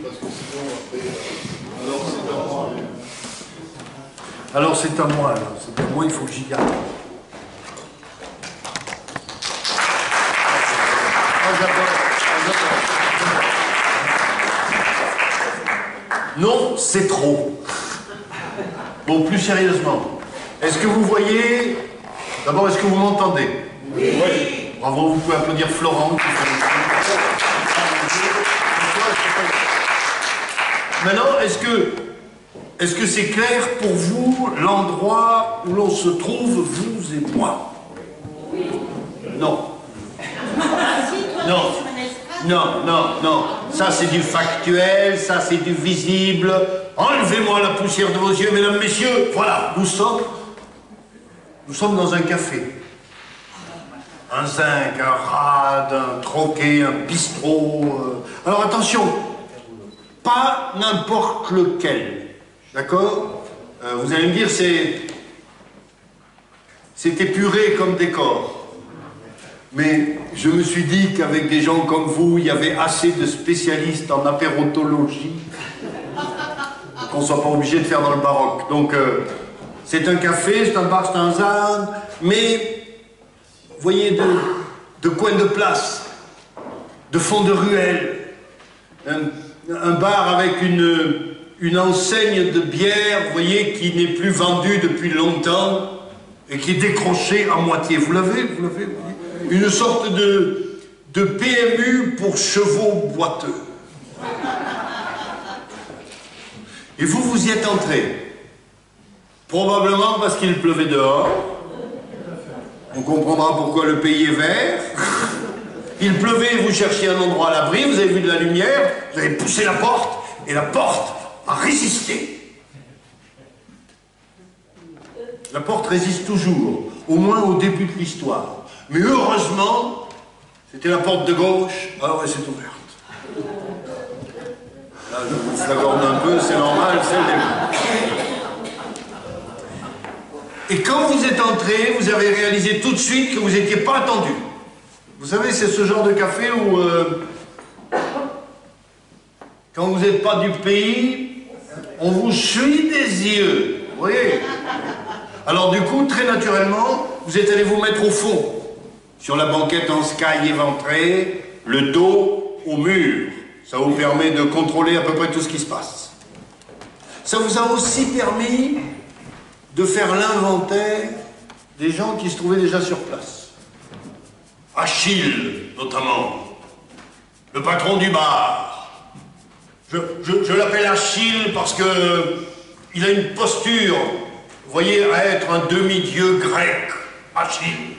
parce que sinon, après, alors c'est à moi. Alors c'est à moi, c'est à moi, il faut que j'y aille. Non, c'est trop. Bon, plus sérieusement, est-ce que vous voyez... D'abord, est-ce que vous m'entendez? Oui. Bravo, vous pouvez applaudir Florent. Maintenant, est-ce que c'est clair pour vous l'endroit où l'on se trouve, vous et moi? Oui. Non. Non. Non, non, non. Ça, c'est du factuel, ça, c'est du visible. Enlevez-moi la poussière de vos yeux, mesdames, messieurs. Voilà, nous sommes dans un café. Un zinc, un rad, un troquet, un bistrot. Alors attention, pas n'importe lequel. D'accord? Vous allez me dire, c'est épuré comme décor. Mais je me suis dit qu'avec des gens comme vous, il y avait assez de spécialistes en apérotologie qu'on ne soit pas obligé de faire dans le baroque. Donc, c'est un café, c'est un bar, c'est un zan, mais, vous voyez, de coin de place, de fond de ruelle, un bar avec une enseigne de bière, vous voyez, qui n'est plus vendue depuis longtemps et qui est décrochée à moitié. Vous l'avez, vous voyez? Une sorte de PMU pour chevaux boiteux. Et vous y êtes entré. Probablement parce qu'il pleuvait dehors. On comprendra pourquoi le pays est vert. Il pleuvait, vous cherchiez un endroit à l'abri, vous avez vu de la lumière, vous avez poussé la porte, et la porte a résisté. La porte résiste toujours, au moins au début de l'histoire. Mais heureusement, c'était la porte de gauche, alors elle s'est ouverte. Là, je vous flagorne un peu, c'est normal, c'est le début. Et quand vous êtes entré, vous avez réalisé tout de suite que vous n'étiez pas attendu. Vous savez, c'est ce genre de café où, quand vous n'êtes pas du pays, on vous suit des yeux. Vous voyez? Alors du coup, très naturellement, vous êtes allé vous mettre au fond. Sur la banquette en sky éventrée, le dos au mur. Ça vous permet de contrôler à peu près tout ce qui se passe. Ça vous a aussi permis de faire l'inventaire des gens qui se trouvaient déjà sur place. Achille, notamment, le patron du bar. Je l'appelle Achille parce que il a une posture, vous voyez, à être un demi-dieu grec. Achille.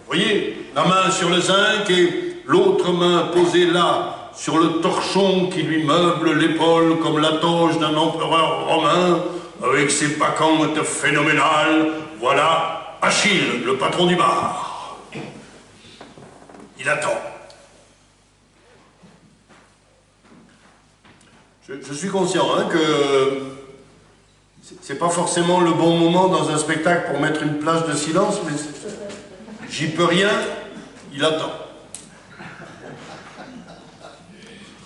Vous voyez, la main sur le zinc et l'autre main posée là, sur le torchon qui lui meuble l'épaule comme la toge d'un empereur romain, avec ses bacchantes phénoménales. Voilà Achille, le patron du bar. Il attend. Je suis conscient que c'est pas forcément le bon moment dans un spectacle pour mettre une plage de silence, mais j'y peux rien, il attend.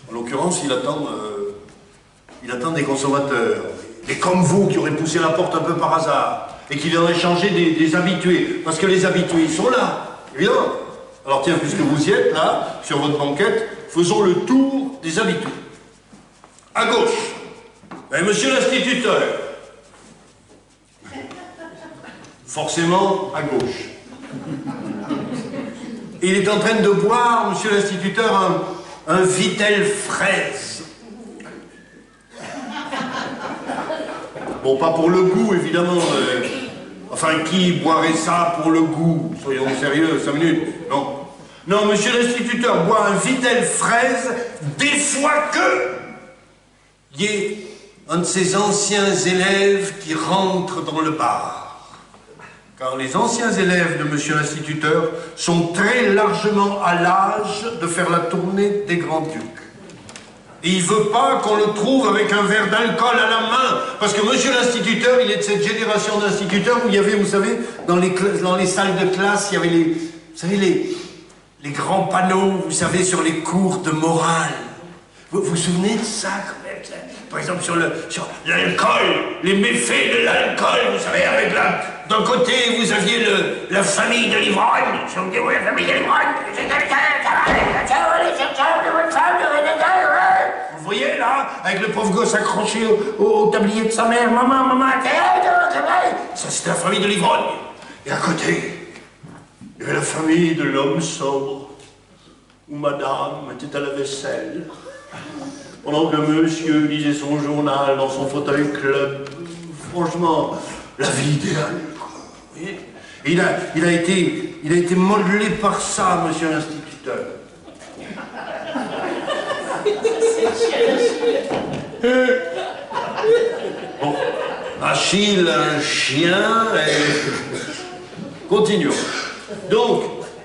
En l'occurrence, il attend des consommateurs. Et comme vous, qui aurez poussé la porte un peu par hasard, et qui viendraient changer des habitués. Parce que les habitués, ils sont là, évidemment. Alors tiens, puisque vous y êtes, là, sur votre banquette, faisons le tour des habitués. À gauche, monsieur l'instituteur. Forcément, à gauche. Et il est en train de boire, monsieur l'instituteur, un Vitel fraise. Bon, pas pour le goût, évidemment. Enfin, qui boirait ça pour le goût? Soyons sérieux, 5 minutes. Non. Non, monsieur l'instituteur boit un Vitel fraise des fois que il y ait un de ses anciens élèves qui rentre dans le bar. Car les anciens élèves de monsieur l'instituteur sont très largement à l'âge de faire la tournée des Grands-Ducs. Et il ne veut pas qu'on le trouve avec un verre d'alcool à la main. Parce que monsieur l'instituteur, il est de cette génération d'instituteurs où il y avait, vous savez, dans les salles de classe, il y avait vous savez, les grands panneaux, vous savez, sur les cours de morale. Vous vous souvenez de ça, quand même? bête. Par exemple, sur l'alcool, les méfaits de l'alcool, vous savez, avec d'un côté, vous aviez la famille de l'ivrogne. Si on me dit, oui, la famille de l'ivrogne, vous voyez, là, avec le pauvre gosse accroché au tablier de sa mère, maman, ça, c'était la famille de l'ivrogne. Et à côté, il y avait la famille de l'homme sobre, où madame était à la vaisselle, pendant que monsieur lisait son journal dans son fauteuil club. Franchement, la vie idéale, quoi. Vous voyez? Et il a été modelé par ça, monsieur l'instituteur. Bon, Achille, un chien, et... Continuons. Donc,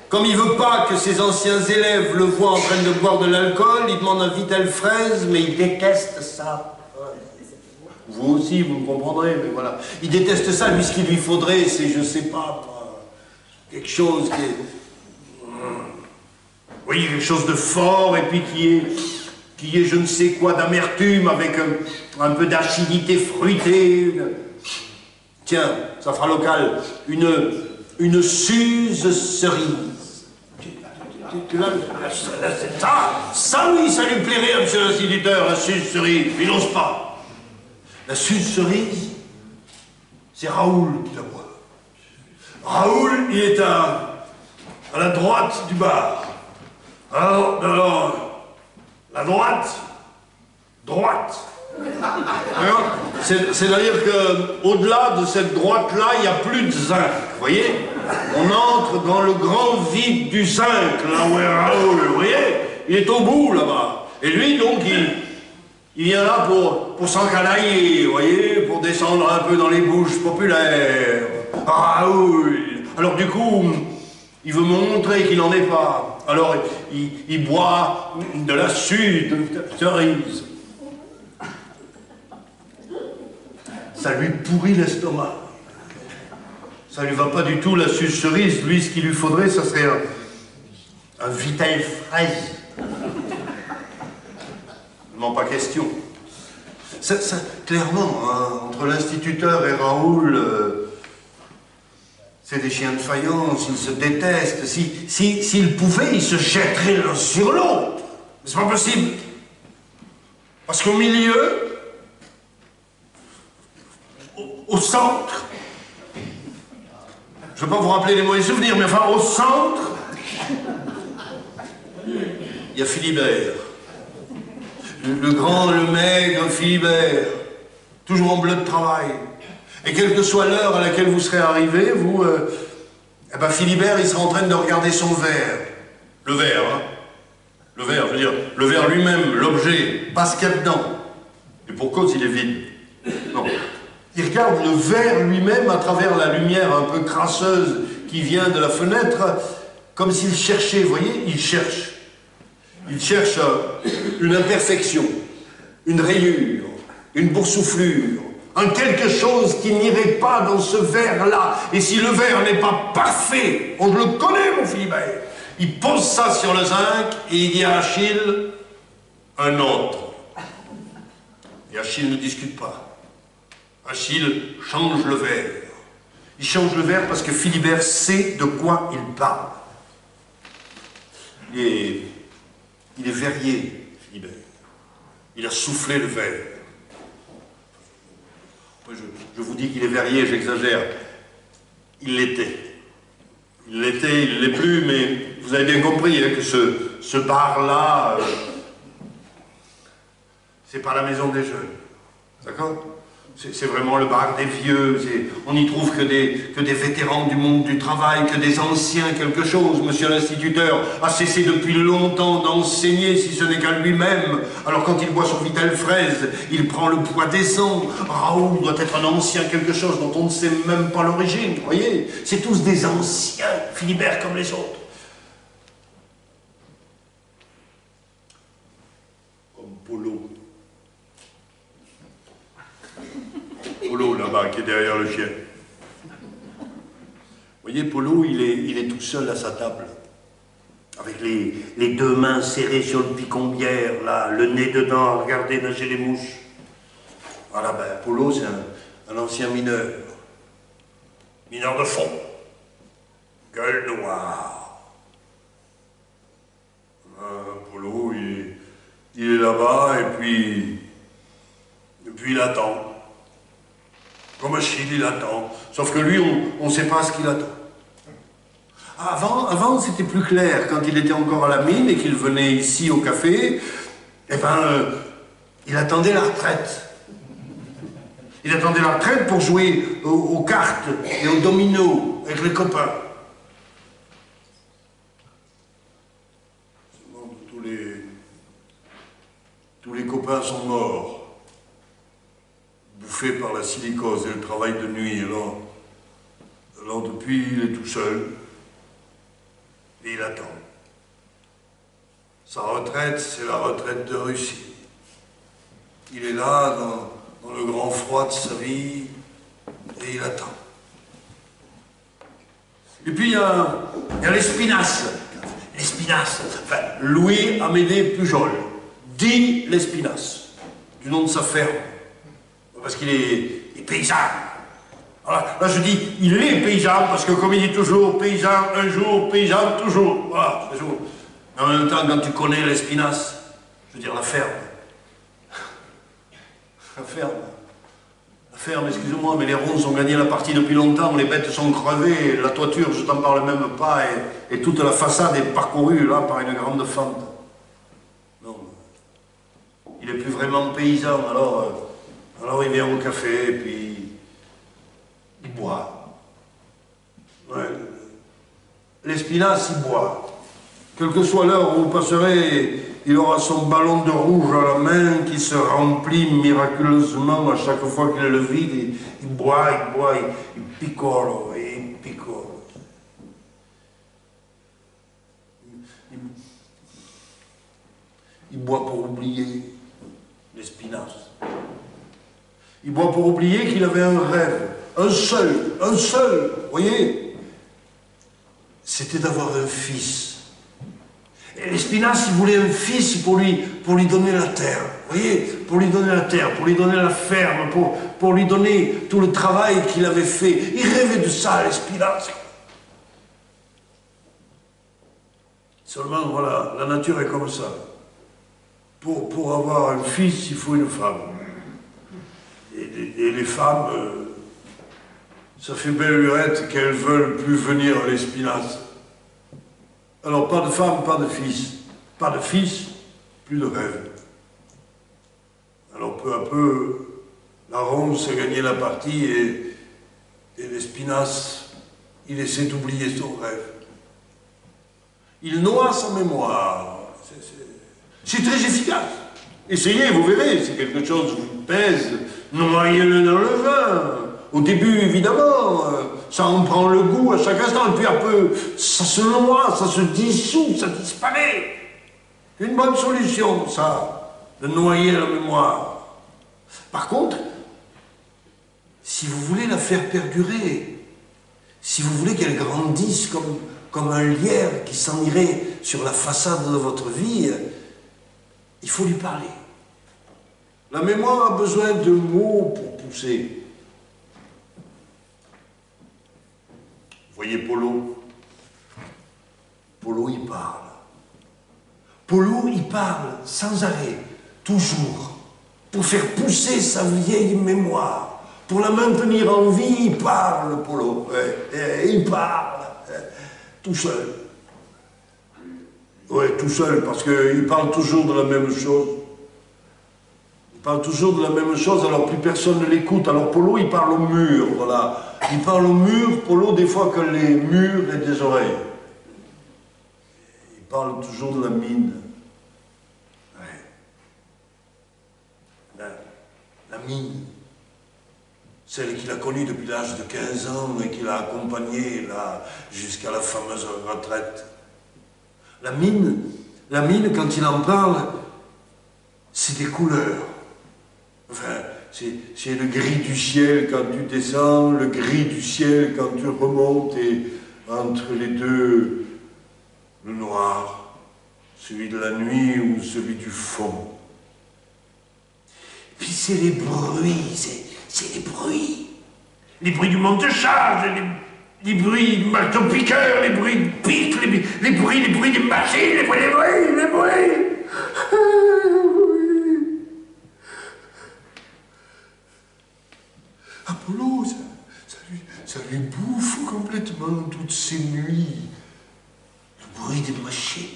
comme il veut pas que ses anciens élèves le voient en train de boire de l'alcool, il demande un Vitel fraise, mais il déteste ça. Vous aussi, vous me comprendrez, mais voilà. Il déteste ça, lui, ce qu'il lui faudrait, c'est, je sais pas, quelque chose qui est... Oui, quelque chose de fort, et puis qui est je ne sais quoi d'amertume, avec un peu d'acidité fruitée. Tiens, ça fera local, une suze cerise. Ça oui, ça lui plairait, monsieur l'instituteur, la suze cerise. Il n'ose pas. La suze cerise, c'est Raoul qui la boit. Raoul, il est à la droite du bar. Alors, la droite. C'est-à-dire qu'au-delà de cette droite-là, il n'y a plus de zinc, vous voyez? On entre dans le grand vide du zinc, là où est Raoul, vous voyez? Il est au bout, là-bas. Et lui, donc, il vient là pour s'encanailler, vous voyez? Pour descendre un peu dans les bouches populaires. Raoul. Alors, du coup, il veut montrer qu'il n'en est pas. Alors, il boit de la suze cerise. Ça lui pourrit l'estomac. Ça lui va pas du tout, la suze cerise. Lui, ce qu'il lui faudrait, ça serait un Vitel fraise. Non, pas question. Clairement, hein, entre l'instituteur et Raoul, c'est des chiens de faïence, ils se détestent. S'ils pouvaient, ils se jetteraient l'un sur l'autre. Mais c'est pas possible. Parce qu'au milieu, au centre, je ne vais pas vous rappeler les mauvais souvenirs, mais enfin, au centre, il y a Philibert. Le grand, le maigre Philibert, toujours en bleu de travail. Et quelle que soit l'heure à laquelle vous serez arrivé, vous, eh ben Philibert, il sera en train de regarder son verre. Le verre, hein. Le verre, je veux dire, le verre lui-même, l'objet, pas ce qu'il y a dedans. Et pour cause, il est vide. Non. Il regarde le verre lui-même à travers la lumière un peu crasseuse qui vient de la fenêtre, comme s'il cherchait, vous voyez, il cherche. Il cherche une imperfection, une rayure, une boursouflure, un quelque chose qui n'irait pas dans ce verre-là. Et si le verre n'est pas parfait, on le connaît, mon Philibert. Il pose ça sur le zinc et il dit à Achille, un autre. Et Achille ne discute pas. Achille change le verre. Il change le verre parce que Philibert sait de quoi il parle. Il est verrier, Philibert. Il a soufflé le verre. Je vous dis qu'il est verrier, j'exagère. Il l'était. Il l'était, il ne l'est plus, mais vous avez bien compris hein, que ce bar-là, c'est pas la maison des jeunes. D'accord ? C'est vraiment le bar des vieux. On n'y trouve que des vétérans du monde du travail, que des anciens quelque chose. Monsieur l'instituteur a cessé depuis longtemps d'enseigner, si ce n'est qu'à lui-même. Alors quand il boit son Vitel fraise, il prend le poids des ans. Raoul doit être un ancien quelque chose dont on ne sait même pas l'origine. Vous voyez, c'est tous des anciens, Philibert comme les autres. Comme Polo. Polo, là-bas, qui est derrière le chien. Vous voyez, Polo, il est tout seul à sa table. À avec les deux mains serrées sur le picombière, là, le nez dedans, à regarder nager les mouches. Voilà, ben, Polo, c'est un ancien mineur. Mineur de fond. Gueule noire. Polo, il est là-bas, et puis il attend. Comme Achille, il attend. Sauf que lui, on ne sait pas ce qu'il attend. Avant c'était plus clair. Quand il était encore à la mine et qu'il venait ici au café, eh ben, il attendait la retraite. Il attendait la retraite pour jouer aux cartes et aux dominos avec les copains. Tous les copains sont morts, bouffés par la silicose et le travail de nuit. Alors depuis, il est tout seul. Et il attend. Sa retraite, c'est la retraite de Russie. Il est là, dans le grand froid de sa vie, et il attend. Et puis il y a l'Espinasse. L'Espinasse, enfin, Louis-Amédée Pujol, dit l'Espinasse, du nom de sa ferme, parce qu'il est paysan. Voilà. Là, je dis, il est paysan, parce que comme il dit toujours, paysan un jour, paysan toujours. Voilà, toujours. Mais en même temps, quand tu connais l'Espinasse, je veux dire la ferme. La ferme, excusez-moi, mais les ronces ont gagné la partie depuis longtemps, les bêtes sont crevées, la toiture, je t'en parle même pas, et toute la façade est parcourue, là, par une grande fente. Non. Il est plus vraiment paysan, alors il vient au café, et puis il boit. Ouais. L'Espinasse, il boit. Quelle que soit l'heure où vous passerez, il aura son ballon de rouge à la main qui se remplit miraculeusement à chaque fois qu'il le vide. Il boit, il picole, il picole. Il boit pour oublier l'Espinasse. Il boit pour oublier qu'il avait un rêve. Un seul, vous voyez, c'était d'avoir un fils. Et l'Espinasse, il voulait un fils pour lui donner la terre, vous voyez, pour lui donner la terre, pour lui donner la ferme, pour lui donner tout le travail qu'il avait fait. Il rêvait de ça, l'Espinasse. Seulement, voilà, la nature est comme ça. Pour avoir un fils, il faut une femme. Et les femmes... ça fait belle lurette qu'elles veulent plus venir à l'Espinasse. Alors, pas de femme, pas de fils. Pas de fils, plus de rêve. Alors, peu à peu, la ronce a gagné la partie et l'Espinasse, il essaie d'oublier son rêve. Il noie sa mémoire. C'est très efficace. Essayez, vous verrez, si quelque chose vous pèse, noyez-le dans le vin. Au début, évidemment, ça en prend le goût à chaque instant, et puis un peu, ça se noie, ça se dissout, ça disparaît. C'est une bonne solution, ça, de noyer la mémoire. Par contre, si vous voulez la faire perdurer, si vous voulez qu'elle grandisse comme un lierre qui s'en irait sur la façade de votre vie, il faut lui parler. La mémoire a besoin de mots pour pousser. Vous voyez Polo? Polo, il parle. Polo, il parle sans arrêt, toujours, pour faire pousser sa vieille mémoire, pour la maintenir en vie. Il parle, Polo. Il parle, tout seul. Oui, tout seul, parce qu'il parle toujours de la même chose. Il parle toujours de la même chose, alors plus personne ne l'écoute. Alors Polo, il parle au mur, voilà. Il parle au mur, Polo, des fois que les murs aient des oreilles. Il parle toujours de la mine. Ouais. La mine. Celle qu'il a connue depuis l'âge de 15 ans et qu'il a accompagnée là jusqu'à la fameuse retraite. La mine, quand il en parle, c'est des couleurs. Enfin, c'est le gris du ciel quand tu descends, le gris du ciel quand tu remontes, et entre les deux Le noir, celui de la nuit ou celui du fond. Puis c'est les bruits, c'est les bruits. Les bruits du monte-charge, les bruits de marteau-piqueur, les bruits de pique, les bruits des machines, les bruits. Apollo, ça lui bouffe complètement toutes ces nuits. Le bruit des machines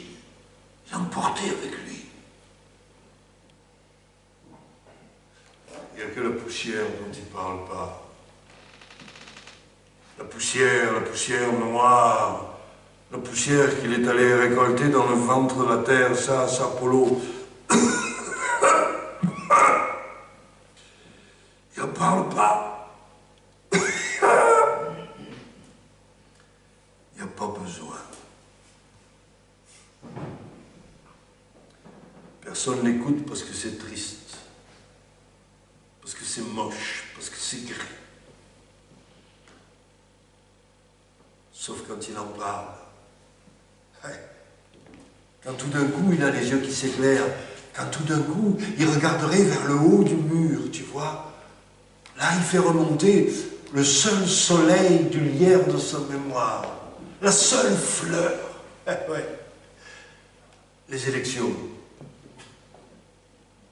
l'emportait avec lui. Il n'y a que la poussière dont il ne parle pas. La poussière noire, la poussière qu'il est allé récolter dans le ventre de la terre, ça, Apollo. Il n'en parle pas. Il n'y a pas besoin. Personne n'écoute parce que c'est triste, parce que c'est moche, parce que c'est gris. Sauf quand il en parle. Ouais. Quand tout d'un coup, il a les yeux qui s'éclairent, quand tout d'un coup, il regarderait vers le haut du mur, tu vois. Là, il fait remonter le seul soleil du lierre de sa mémoire, la seule fleur. Ouais. Les élections.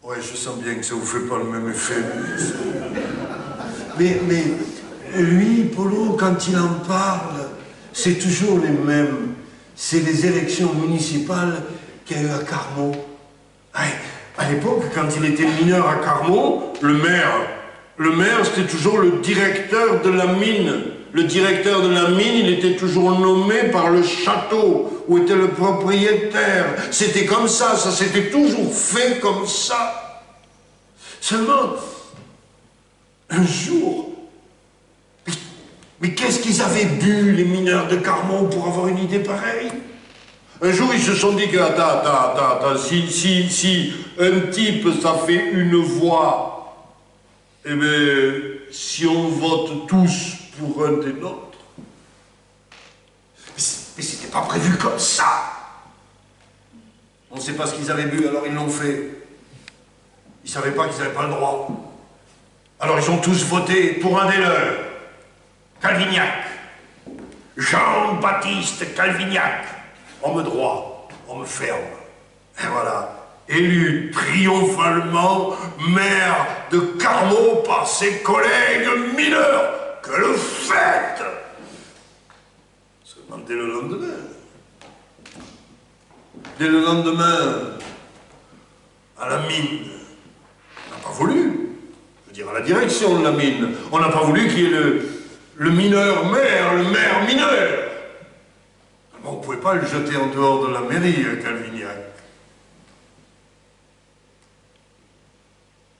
Ouais, je sens bien que ça vous fait pas le même effet. Mais lui, Polo, quand il en parle, c'est toujours les mêmes. C'est les élections municipales qu'il y a eu à Carmont. Ouais, à l'époque, quand il était mineur à Carmont, le maire, c'était toujours le directeur de la mine. Le directeur de la mine, il était toujours nommé par le château où était le propriétaire. C'était comme ça s'était toujours fait comme ça. Seulement, un jour, mais qu'est-ce qu'ils avaient bu, les mineurs de Carmont, pour avoir une idée pareille? Un jour, ils se sont dit que, attends, si un type, ça fait une voix, eh bien, si on vote tous pour un des nôtres. Mais c'était pas prévu comme ça. On ne sait pas ce qu'ils avaient bu, alors ils l'ont fait. Ils ne savaient pas qu'ils n'avaient pas le droit. Alors ils ont tous voté pour un des leurs. Calvignac. Jean-Baptiste Calvignac. Homme droit, homme ferme. Et voilà. Élu triomphalement maire de Carmont par ses collègues mineurs. Quelle fête! Seulement dès le lendemain, à la mine, on n'a pas voulu. Je veux dire, à la direction de la mine, on n'a pas voulu qu'il y ait le mineur maire, le maire mineur. On ne pouvait pas le jeter en dehors de la mairie, Calvignac.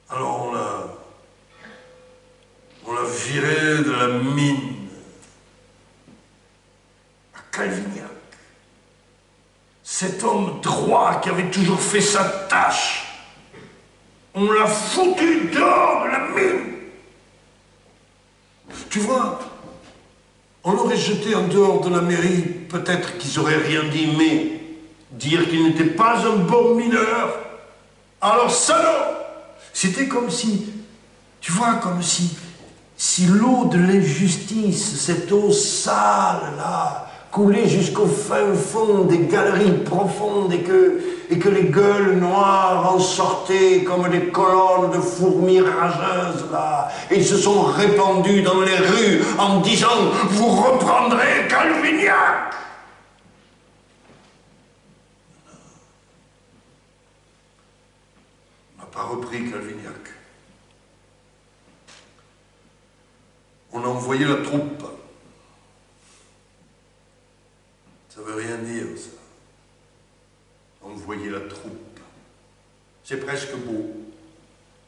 Alors on l'a viré de la mine à Calvignac. Cet homme droit qui avait toujours fait sa tâche, on l'a foutu dehors de la mine. Tu vois, on l'aurait jeté en dehors de la mairie, peut-être qu'ils auraient rien dit, mais dire qu'il n'était pas un bon mineur, alors salaud! C'était comme si, tu vois, comme si l'eau de l'injustice, cette eau sale, là, coulait jusqu'au fin fond des galeries profondes et que les gueules noires en sortaient comme des colonnes de fourmis rageuses, là, et ils se sont répandus dans les rues en disant « Vous reprendrez Calvignac !» On n'a pas repris Calvignac. On a envoyé la troupe. Ça veut rien dire, ça. Envoyer la troupe. C'est presque beau.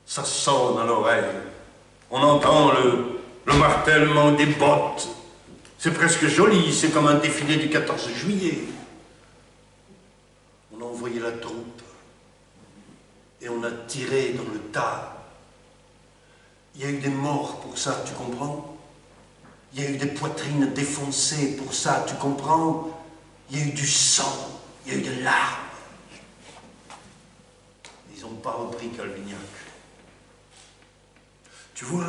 Ça sonne à l'oreille. On entend le martèlement des bottes. C'est presque joli, c'est comme un défilé du 14 juillet. On a envoyé la troupe. Et on a tiré dans le tas. Il y a eu des morts pour ça, tu comprends? Il y a eu des poitrines défoncées pour ça, tu comprends? Il y a eu du sang. il y a eu des larmes. Ils n'ont pas repris Calvignac. Tu vois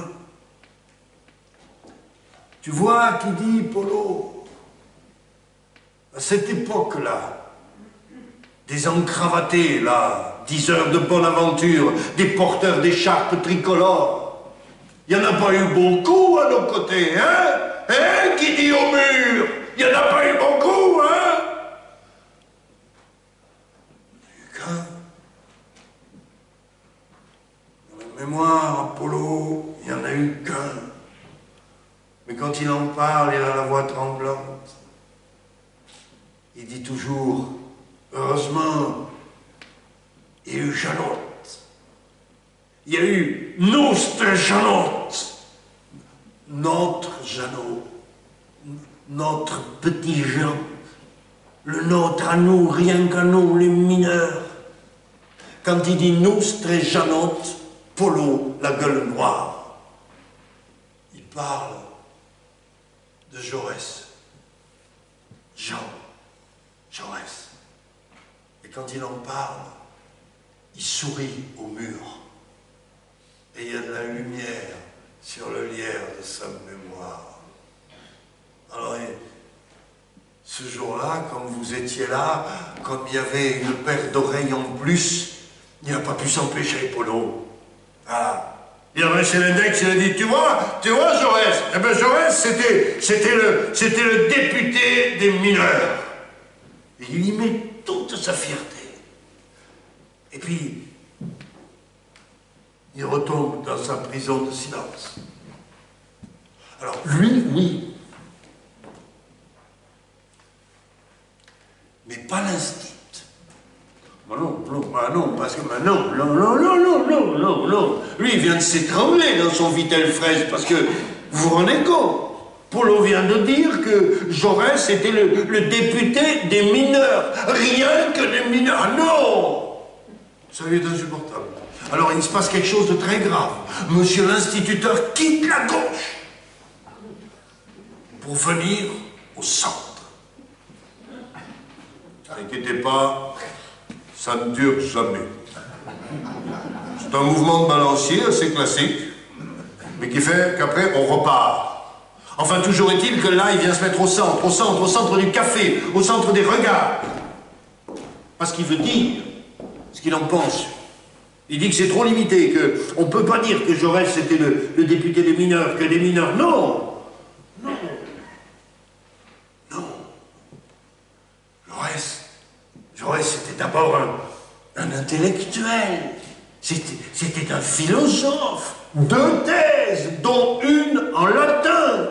qui dit Polo, à cette époque-là, des encravatés, là, 10 heures de bonne aventure, des porteurs d'écharpes tricolores, il n'y en a pas eu beaucoup à nos côtés, hein? Hein, qui dit au mur? Il n'y en a pas eu beaucoup, hein? Qu'un. Dans la mémoire, Apollo, il n'y en a eu qu'un. Mais quand il en parle, il a la voix tremblante. Il dit toujours, heureusement, il y a eu Janotte. Il y a eu notre Janotte. Notre Janot. Notre petit Jean. Le nôtre à nous, rien qu'à nous, les mineurs. Quand il dit nostre Janotte, Polo, la gueule noire, il parle de Jaurès. Jaurès. Et quand il en parle, il sourit au mur. Et il y a de la lumière sur le lierre de sa mémoire. Alors, ce jour-là, comme vous étiez là, comme il y avait une paire d'oreilles en plus, il n'a pas pu s'empêcher, Polo. Voilà. Il a baissé l'index, il a dit, tu vois Jaurès? Eh bien, Jaurès, c'était le député des mineurs. Et il y met toute sa fierté. Et puis, il retombe dans sa prison de silence. Alors, lui, oui. Mais pas l'instinct. Non, parce que non. Lui, il vient de s'étrangler dans son vitel fraise, parce que, vous vous rendez compte, Polo vient de dire que Jaurès était le député des mineurs. Rien que des mineurs. Ah non! Ça lui est insupportable. Alors, il se passe quelque chose de très grave. Monsieur l'instituteur quitte la gauche pour venir au centre. N'inquiétez pas, ça ne dure jamais. C'est un mouvement de balancier assez classique, mais qui fait qu'après, on repart. Enfin, toujours est-il que là, il vient se mettre au centre du café, au centre des regards. Parce qu'il veut dire ce qu'il en pense. Il dit que c'est trop limité, qu'on ne peut pas dire que Jaurès c'était le député des mineurs, que les mineurs... Non. Jaurès, c'était d'abord un intellectuel. C'était un philosophe. 2 thèses, dont une en latin.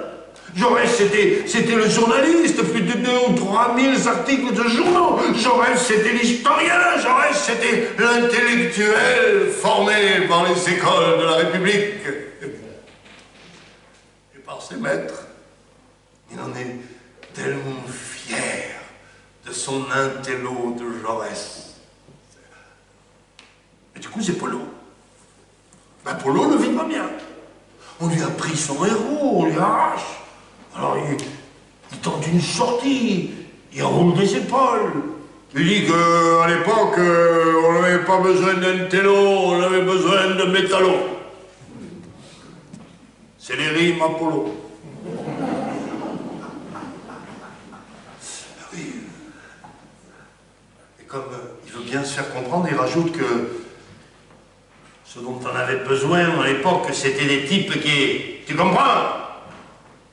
Jaurès, c'était le journaliste, plus de 2 ou 3 000 articles de journaux. Jaurès, c'était l'historien. Jaurès, c'était l'intellectuel formé par les écoles de la République. Et par ses maîtres. Il en est tellement fier de son intello de Jaurès. Et du coup, c'est Polo. Ben, Polo ne vit pas bien. On lui a pris son héros, on lui arrache. Alors, il tente une sortie, il roule des épaules. Il dit qu'à l'époque, on n'avait pas besoin d'intello, on avait besoin de métallo. C'est les rimes à Polo. Oui. Et comme il veut bien se faire comprendre, il rajoute que ce dont on avait besoin à l'époque, c'était des types qui... Tu comprends?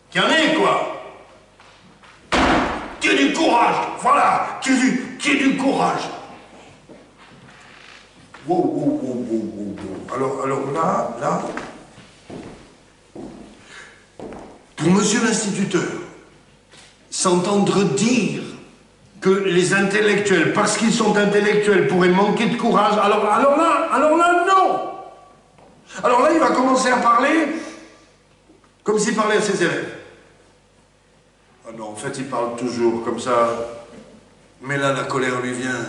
Qui en est, quoi? Qui a du courage, voilà, qui a du courage. Wow. Alors là, pour monsieur l'instituteur, s'entendre dire que les intellectuels, parce qu'ils sont intellectuels, pourraient manquer de courage, alors là, non. Alors là, il va commencer à parler comme s'il parlait à ses élèves. Ah non, en fait, il parle toujours comme ça. Mais là, la colère lui vient.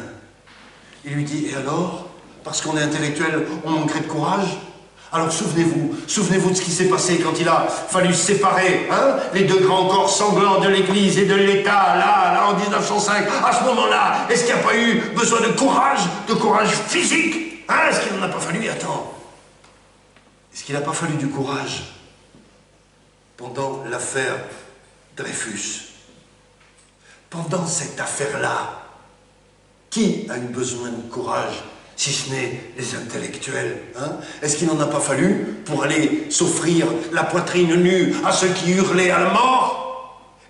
Il lui dit, et alors? Parce qu'on est intellectuel, on manquerait de courage? Alors souvenez-vous de ce qui s'est passé quand il a fallu séparer les deux grands corps sanglants de l'Église et de l'État, là, en 1905. À ce moment-là, est-ce qu'il n'y a pas eu besoin de courage physique? Est-ce qu'il n'en a pas fallu? Attends. Est-ce qu'il n'a pas fallu du courage pendant l'affaire Dreyfus? Pendant cette affaire-là, qui a eu besoin de courage, si ce n'est les intellectuels? Est-ce qu'il n'en a pas fallu pour aller s'offrir la poitrine nue à ceux qui hurlaient à la mort?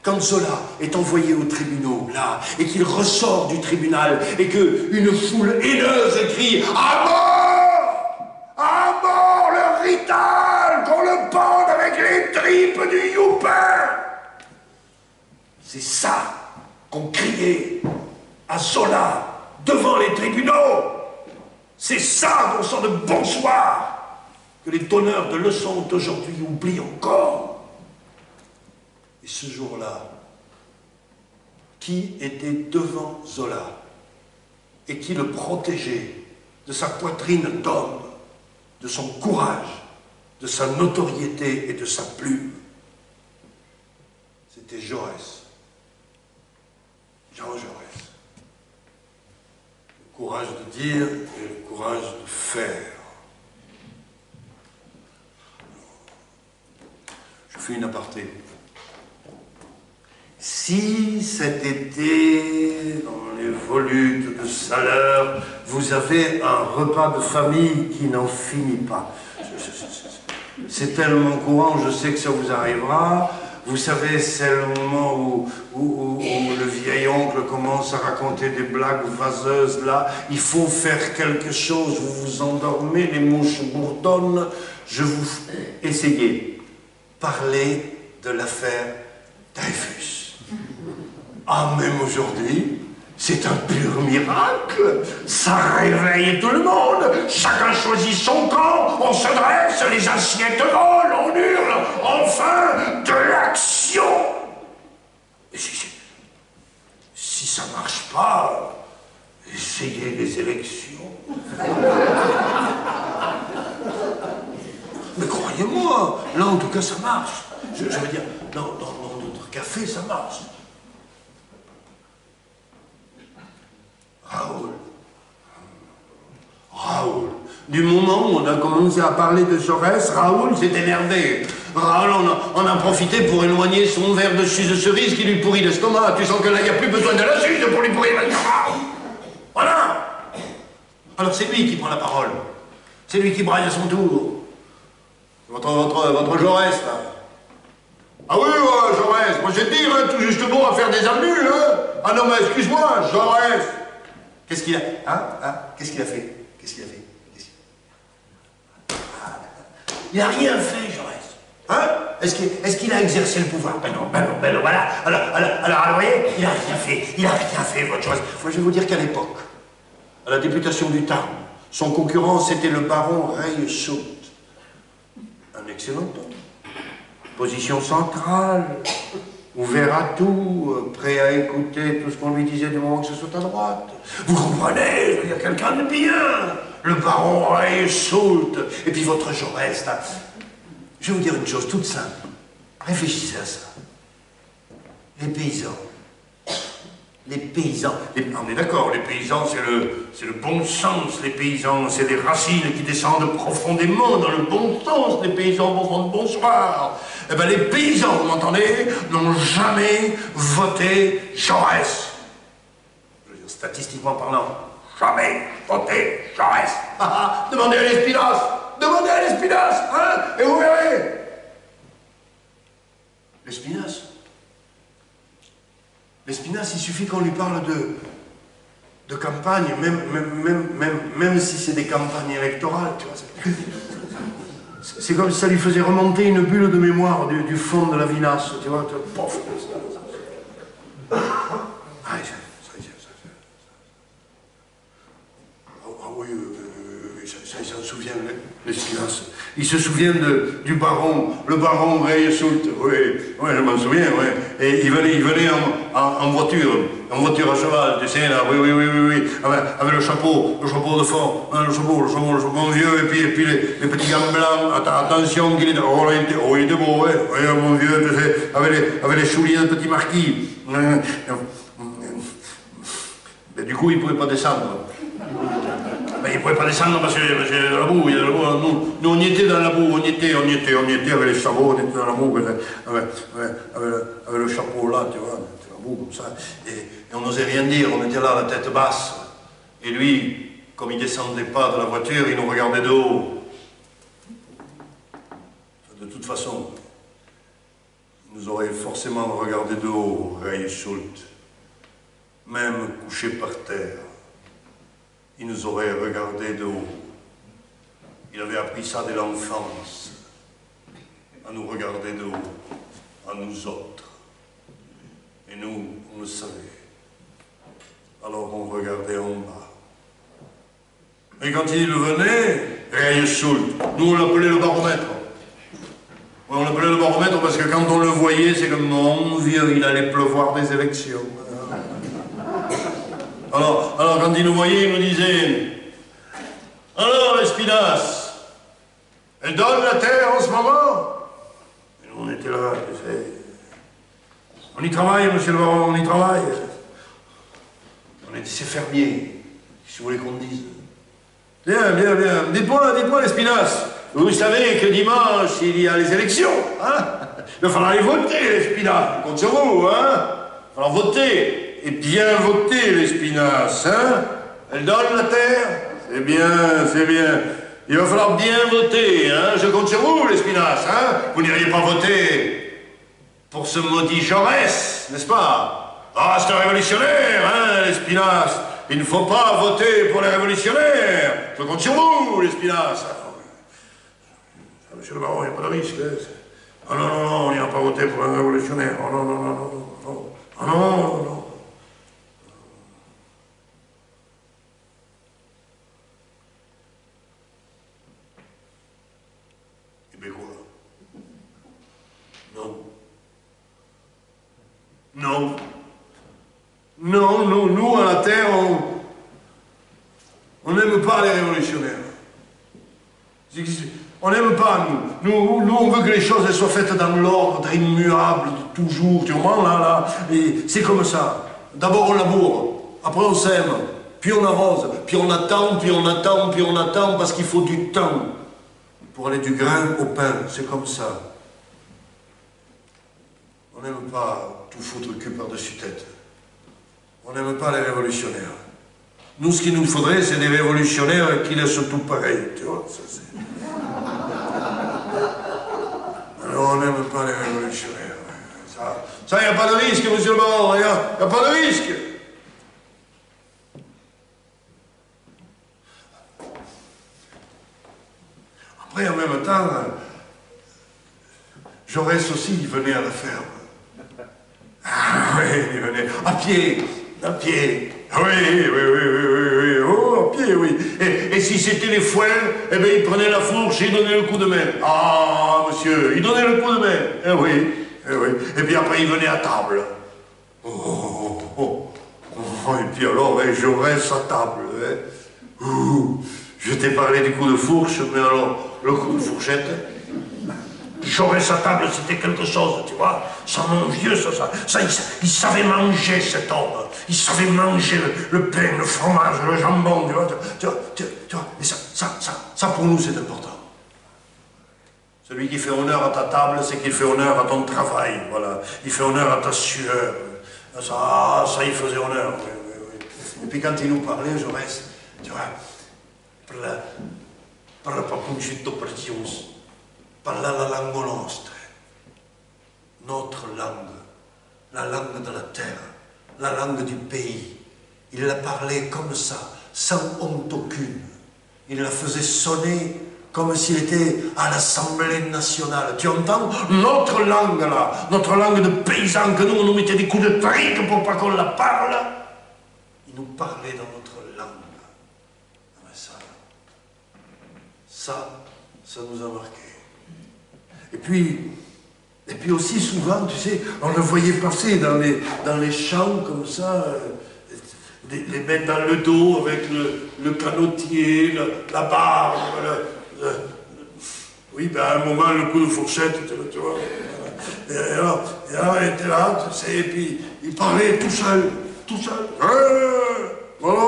Quand Zola est envoyé aux tribunaux, là, et qu'il ressort du tribunal, et qu'une foule haineuse crie « À mort! À mort le Rital! Qu'on le pende avec les tripes du Youpin !» C'est ça qu'on criait à Zola devant les tribunaux. C'est ça qu'on sent de bonsoir que les donneurs de leçons d'aujourd'hui oublient encore. Et ce jour-là, qui était devant Zola et qui le protégeait de sa poitrine d'homme, de son courage, de sa notoriété et de sa plume? C'était Jaurès. Jean Jaurès. Le courage de dire et le courage de faire. Je fais une aparté. Si cet été, dans les volutes de Saleur, vous avez un repas de famille qui n'en finit pas, c'est tellement courant, je sais que ça vous arrivera. Vous savez, c'est le moment où le vieil oncle commence à raconter des blagues vaseuses, là. Il faut faire quelque chose, vous vous endormez, les mouches bourdonnent. Je vous essayez. Parlez de l'affaire Dreyfus. Ah, même aujourd'hui, c'est un pur miracle. Ça réveille tout le monde. Chacun choisit son camp. On se dresse, les assiettes volent, on hurle. Enfin, de l'action. Et si ça marche pas, essayez les élections. Mais croyez-moi, là en tout cas ça marche. Je veux dire, dans notre café ça marche. Raoul. Du moment où on a commencé à parler de Jaurès, Raoul s'est énervé. Raoul en a profité pour éloigner son verre de suze de cerise qui lui pourrit l'estomac. Tu sens que là, il n'y a plus besoin de la suze pour lui pourrir l'estomac. Voilà. Alors c'est lui qui prend la parole. C'est lui qui braille à son tour. Votre Jaurès, là. Ah oui, Jaurès. Moi, j'ai dit, tout justement, à faire des amules, Ah non, mais excuse-moi, Jaurès. Qu'est-ce qu'il a... Qu'est-ce qu'il a fait? Il n'a rien fait, Jaurès. Est-ce qu'il a exercé le pouvoir? Ben non, voilà. Alors, vous voyez, il n'a rien fait, votre Jaurès. Moi, je vais vous dire qu'à l'époque, à la députation du Tarn, son concurrent, c'était le baron Reilsout. Un excellent homme. Position centrale, ouvert à tout, prêt à écouter tout ce qu'on lui disait du moment que ce soit à droite. Vous comprenez, je veux dire, quelqu'un de bien. Le baron Reilsout. Et puis votre Jaurès, là. Je vais vous dire une chose toute simple. Réfléchissez à ça. Les paysans. On est d'accord, les paysans, c'est le bon sens. Les paysans, c'est des racines qui descendent profondément dans le bon sens. Les paysans vont rendre bonsoir. Eh bien, les paysans, vous m'entendez, n'ont jamais voté Jaurès. Je veux dire, statistiquement parlant, jamais voté Jaurès. Demandez à l'Espinasse. Et vous verrez. L'Espinasse, il suffit qu'on lui parle de campagne, même si c'est des campagnes électorales, tu vois. C'est comme si ça lui faisait remonter une bulle de mémoire du fond de la vinasse, tu vois. Pof. Il s'en souvient, l'Espinasse. Il se souvient le baron Reilsout. Oui, je m'en souviens, oui. et il venait en voiture à cheval, tu sais, là, oui, avec le chapeau de fond, hein, le chapeau vieux, et puis les petits gants blancs, attention qu'il était, il était beau, ouais, mon vieux, tu sais, avec les souliers de petit marquis. Mais du coup, il ne pouvait pas descendre. Mais il ne pouvait pas descendre parce qu'il y a de la boue, Nous, on y était dans la boue, on y était avec les sabots, on était dans la boue, avec le chapeau là, tu vois, la boue comme ça. Et on n'osait rien dire, on était là, la tête basse. Et lui, comme il ne descendait pas de la voiture, il nous regardait de haut. De toute façon, il nous aurait forcément regardé de haut, Ray Schultz. Même couché par terre. Il nous aurait regardé de haut. Il avait appris ça dès l'enfance, à nous regarder de haut, à nous autres. Et nous, on le savait. Alors on regardait en bas. Et quand il venait, Ray Schultz, nous on l'appelait le baromètre. On l'appelait le baromètre parce que quand on le voyait, c'est comme mon vieux, il allait pleuvoir des élections. Alors, quand il nous voyait, il nous disait « Alors, Lespinasse, elle donne la terre en ce moment ?» Et nous, on était là, tu sais. On y travaille, monsieur le baron, on y travaille. On était ses fermiers, si vous voulez qu'on dise. Bien. Dites-moi, Lespinasse, vous savez que dimanche, il y a les élections, hein? Il va falloir aller voter, Lespinasse. Je compte sur vous, hein? Il va falloir voter. Et bien voter, l'Espinasse, hein? Elle donne la terre? C'est bien. Il va falloir bien voter, hein? Je compte sur vous, l'Espinasse, hein? Vous n'iriez pas voter pour ce maudit Jaurès, n'est-ce pas? Ah, c'est un révolutionnaire, hein, l'Espinasse? Il ne faut pas voter pour les révolutionnaires. Je compte sur vous, l'Espinasse. Monsieur le baron, il n'y a pas de risque. Oh non, on n'ira pas voter pour un révolutionnaire. Oh non. Non, nous, à la Terre, on n'aime pas les révolutionnaires. On n'aime pas, nous. Nous, on veut que les choses elles soient faites dans l'ordre immuable de toujours, tu vois, là. Et c'est comme ça. D'abord, on laboure, après, on sème, puis on arrose, puis on attend, parce qu'il faut du temps pour aller du grain au pain. C'est comme ça. On n'aime pas tout foutre le cul par-dessus tête. On n'aime pas les révolutionnaires. Nous, ce qu'il nous faudrait, c'est des révolutionnaires qui laissent tout pareil, tu vois, ça c'est... Alors, on n'aime pas les révolutionnaires. Ça, il n'y a pas de risque, monsieur le baron, il n'y a pas de risque. Après, en même temps, Jaurès aussi, il venait à la ferme. Ah oui, il venait à pied. Oui, oh, à pied, oui. Et si c'était les foins, eh bien, il prenait la fourche et il donnait le coup de main. Ah, monsieur, il donnait le coup de main. Eh oui. Et puis après, il venait à table. Et puis alors, Jaurès à table. Je t'ai parlé du coup de fourche, mais alors, le coup de fourchette... Jaurès à table, c'était quelque chose, tu vois. Ça, mon vieux, il savait manger, cet homme. Il savait manger le pain, le fromage, le jambon, tu vois. Et ça, pour nous, c'est important. Celui qui fait honneur à ta table, c'est qu'il fait honneur à ton travail, voilà. Il fait honneur à ta sueur. Ça, il faisait honneur, oui. Et puis quand il nous parlait, Jaurès, tu vois, parla proprio un citto prezioso. Parla la langue nostra, notre langue, la langue de la terre, la langue du pays. Il la parlait comme ça, sans honte aucune. Il la faisait sonner comme s'il était à l'Assemblée nationale. Tu entends? Notre langue là, notre langue de paysan, que nous, on nous mettait des coups de trique pour pas qu'on la parle. Il nous parlait dans notre langue. Mais ça nous a marqué. Et puis Et puis aussi souvent, tu sais, on le voyait passer dans les champs comme ça, les mettre dans le dos avec le canotier, la barbe, oui, ben à un moment, le coup de fourchette, tu vois. Et alors, il était là, tu sais, et puis il parlait tout seul. Voilà,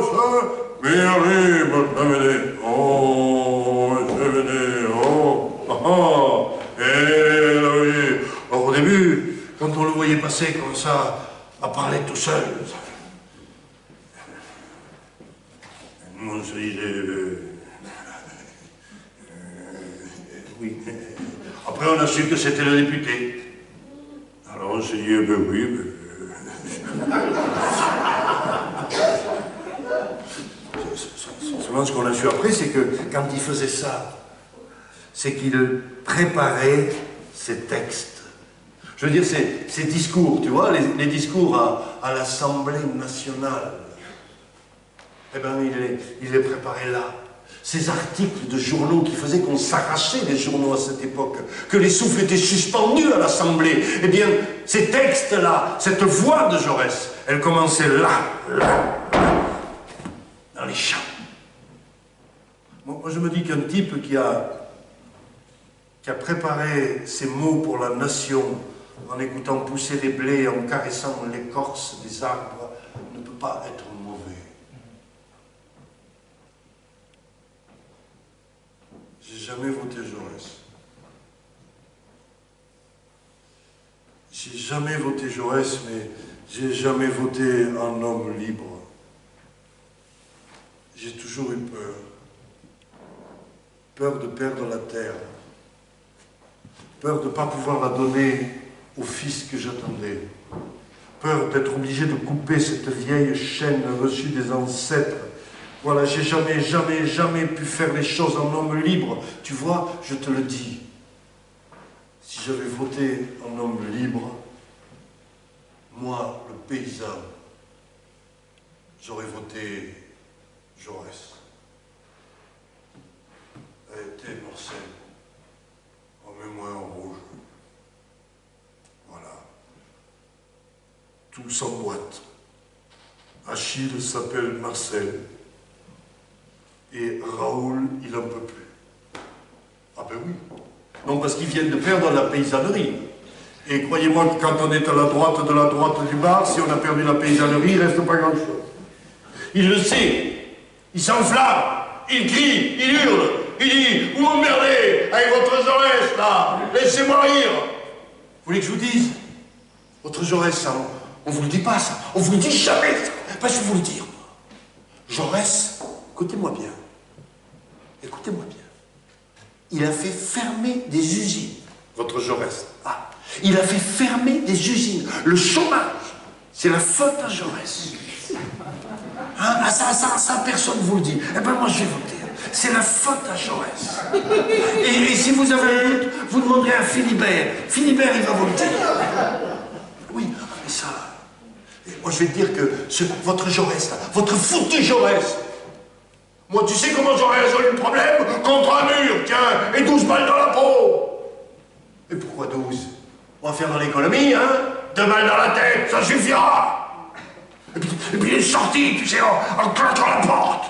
ça, mais allez, alors, au début, quand on le voyait passer comme ça, à parler tout seul, on se disait, oui. Après, on a su que c'était le député. Alors, on s'est dit, ben oui, Seulement, ce qu'on a su après, c'est que quand il faisait ça, c'est qu'il préparait ses textes. Je veux dire, ses discours, tu vois, les discours à l'Assemblée nationale. Eh bien, il les préparait là. Ces articles de journaux qui faisaient qu'on s'arrachait des journaux à cette époque, que les souffles étaient suspendus à l'Assemblée, eh bien, ces textes-là, cette voix de Jaurès, elle commençait là, dans les champs. Moi, je me dis qu'un type qui a préparé ces mots pour la nation, en écoutant pousser les blés, en caressant l'écorce des arbres, ne peut pas être mauvais. J'ai jamais voté Jaurès. J'ai jamais voté Jaurès, mais j'ai jamais voté un homme libre. J'ai toujours eu peur. Peur de perdre la terre. Peur de ne pas pouvoir la donner au fils que j'attendais. Peur d'être obligé de couper cette vieille chaîne reçue des ancêtres. Voilà, j'ai jamais pu faire les choses en homme libre. Tu vois, je te le dis. Si j'avais voté en homme libre, moi, le paysan, j'aurais voté Jaurès. Arrêtez, Marcel. Remets-moi en rouge. Voilà. Tout s'emboîte. Achille s'appelle Marcel. Et Raoul, il n'en peut plus. Ah ben oui. Non, parce qu'ils viennent de perdre la paysannerie. Et croyez-moi que quand on est à la droite du bar, si on a perdu la paysannerie, il ne reste pas grand-chose. Il le sait. Il s'enflamme. Il crie. Il hurle. Il dit, vous m'emmerdez avec votre Jaurès, là. Laissez-moi rire. Vous voulez que je vous dise? Votre Jaurès, ça, on vous le dit pas, ça. On vous le dit jamais, ça. Pas je vais vous le dire. Jaurès, écoutez-moi bien. Écoutez-moi bien. Il a fait fermer des usines. Votre Jaurès. Ah. Il a fait fermer des usines. Le chômage, c'est la faute à Jaurès. Hein? Ah, ça, personne ne vous le dit. Eh bien, moi, je vais vous le dire. C'est la faute à Jaurès. Et si vous avez un doute, vous demanderez à Philibert. Philibert, il va vous le dire. Oui, mais ça... Moi, je vais te dire que votre Jaurès, là, votre foutu Jaurès, moi, tu sais comment j'aurais résolu le problème? Contre un mur, tiens, et 12 balles dans la peau. Et pourquoi 12? On va faire dans l'économie, hein? 2 balles dans la tête, ça suffira. Et puis il est sorti, tu sais, en claquant la porte.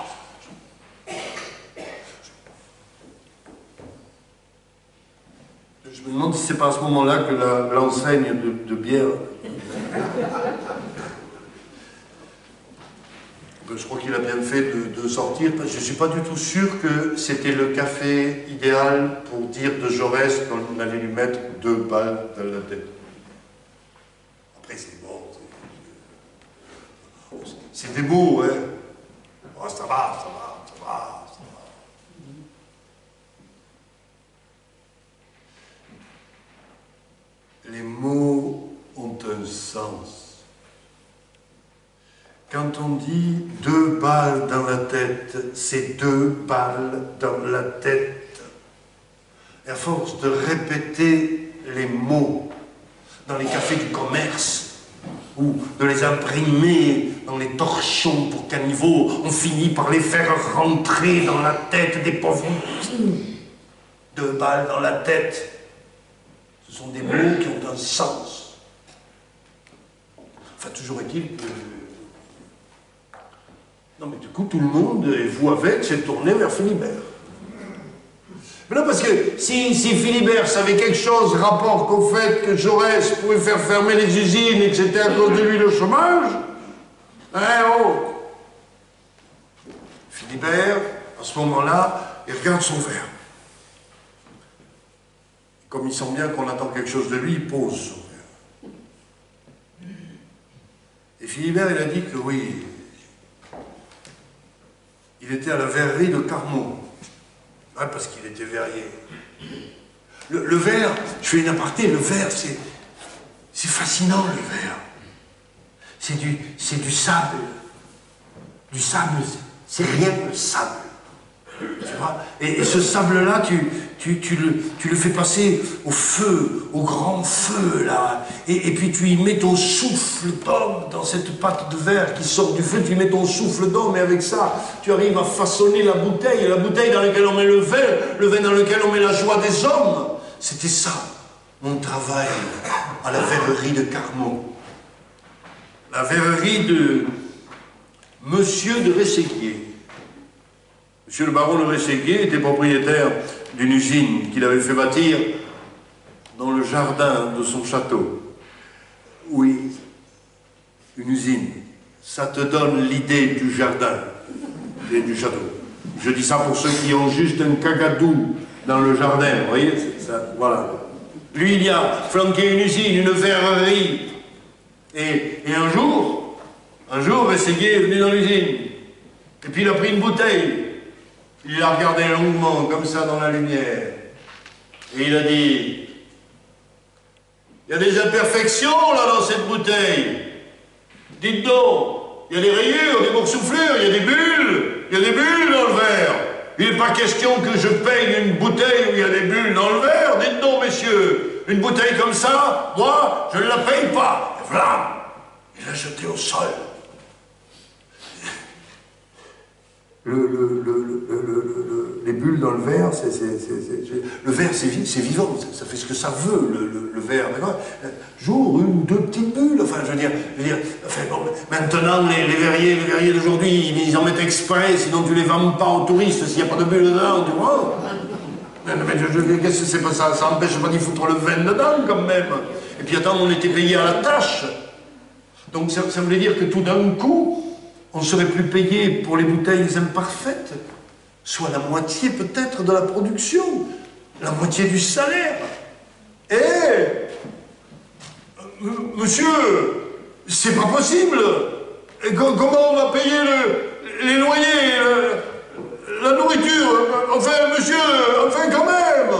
Je me demande si c'est pas à ce moment-là que l'enseigne de bière... Je crois qu'il a bien fait de sortir, parce que je ne suis pas du tout sûr que c'était le café idéal pour dire de Jaurès qu'on allait lui mettre 2 balles dans la tête. Après, c'est bon. C'est des mots, hein. Oh, ça va. Les mots ont un sens. Quand on dit 2 balles dans la tête, c'est 2 balles dans la tête. Et à force de répéter les mots dans les cafés du commerce, ou de les imprimer dans les torchons pour caniveaux, on finit par les faire rentrer dans la tête des pauvres. 2 balles dans la tête. Ce sont des mots qui ont un sens. Enfin, toujours est-il que... Non, mais du coup, tout le monde, et vous avec, s'est tourné vers Philibert. Mais non, parce que si Philibert savait quelque chose rapport qu'au fait que Jaurès pouvait faire fermer les usines et que c'était à cause de lui le chômage, Philibert, à ce moment-là, il regarde son verre. Comme il sent bien qu'on attend quelque chose de lui, il pose son verre. Et Philibert, il a dit que oui, il était à la verrerie de Carmaux. Ouais, parce qu'il était verrier. Le verre, je fais une aparté, le verre, c'est fascinant, le verre. C'est du sable. Du sable, c'est rien que le sable. Tu vois, et ce sable-là, tu le fais passer au feu, au grand feu, là. Et puis tu y mets ton souffle d'homme dans cette pâte de verre qui sort du feu, tu y mets ton souffle d'homme, et avec ça, tu arrives à façonner la bouteille dans laquelle on met le vin dans lequel on met la joie des hommes. C'était ça, mon travail à la verrerie de Carmaux. La verrerie de Monsieur de Rességuier. Monsieur le baron de Rességuier était propriétaire d'une usine qu'il avait fait bâtir dans le jardin de son château. Oui, une usine, ça te donne l'idée du jardin et du château. Je dis ça pour ceux qui ont juste un cagadou dans le jardin, vous voyez, ça, voilà. Lui, il y a flanqué une usine, une verrerie. Et un jour, Rességuier est venu dans l'usine. Et puis il a pris une bouteille. Il l'a regardé longuement, comme ça, dans la lumière. Et il a dit, il y a des imperfections, là, dans cette bouteille. Dites donc, il y a des rayures, des boursouflures, il y a des bulles dans le verre. Il n'est pas question que je paye une bouteille où il y a des bulles dans le verre. Dites donc, messieurs, une bouteille comme ça, moi, je ne la paye pas. Et voilà, il l'a jetée au sol. Les bulles dans le verre, le verre c'est vivant, ça fait ce que ça veut, le verre. Jour, une ou deux petites bulles, enfin je veux dire enfin, bon, maintenant les verriers d'aujourd'hui, ils en mettent exprès, sinon tu les vends pas aux touristes s'il n'y a pas de bulles dedans, tu vois. Mais qu'est-ce que c'est pas ça? Ça empêche pas d'y foutre le vin dedans quand même. Et puis attends, on était payé à la tâche. Donc ça voulait dire que tout d'un coup, on ne serait plus payé pour les bouteilles imparfaites, soit la moitié peut-être de la production, la moitié du salaire. Monsieur, c'est pas possible. Et comment on va payer les loyers, la nourriture? Enfin, monsieur, enfin quand même.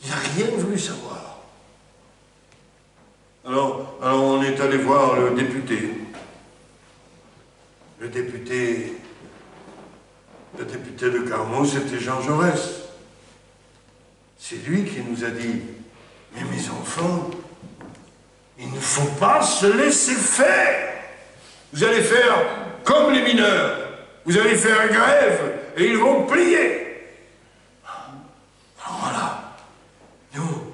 Il n'a rien voulu savoir. Alors on est allé voir le député. Le député de Carmaux, c'était Jean Jaurès. C'est lui qui nous a dit, mais mes enfants, il ne faut pas se laisser faire. Vous allez faire comme les mineurs. Vous allez faire grève et ils vont plier. Alors voilà, nous,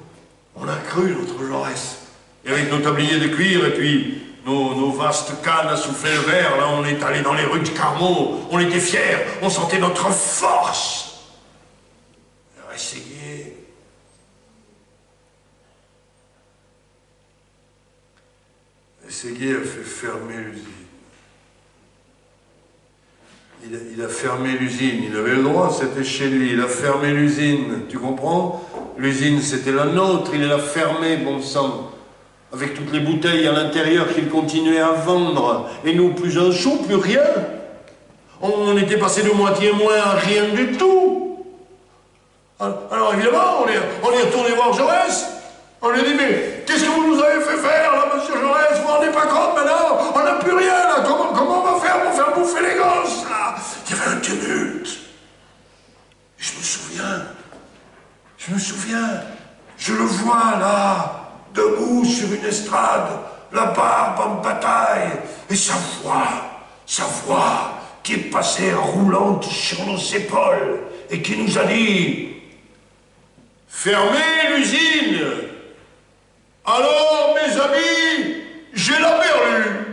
on a cru notre Jaurès. Et avec nos tabliers de cuir et puis nos vastes cannes à souffler le verre, là, on est allé dans les rues de Carmaux, on était fiers, on sentait notre force. Rességuier a fait fermer l'usine. Il a fermé l'usine, il avait le droit, c'était chez lui, il a fermé l'usine, tu comprends? L'usine, c'était la nôtre, il l'a fermée, bon sang. Avec toutes les bouteilles à l'intérieur qu'il continuait à vendre. Et nous, plus un sou, plus rien. On était passé de moitié moins à rien du tout. Alors évidemment, on est retourné voir Jaurès. On lui a dit, mais qu'est-ce que vous nous avez fait faire, là, monsieur Jaurès? Vous vous rendez pas compte, maintenant? On n'a plus rien, là. Comment on va faire pour faire bouffer les gosses, là? Il y avait un tumulte. Et je me souviens, je le vois, là, debout sur une estrade, la barbe en bataille, et sa voix qui est passée roulante sur nos épaules, et qui nous a dit « fermer l'usine. Alors, mes amis, j'ai la berlue.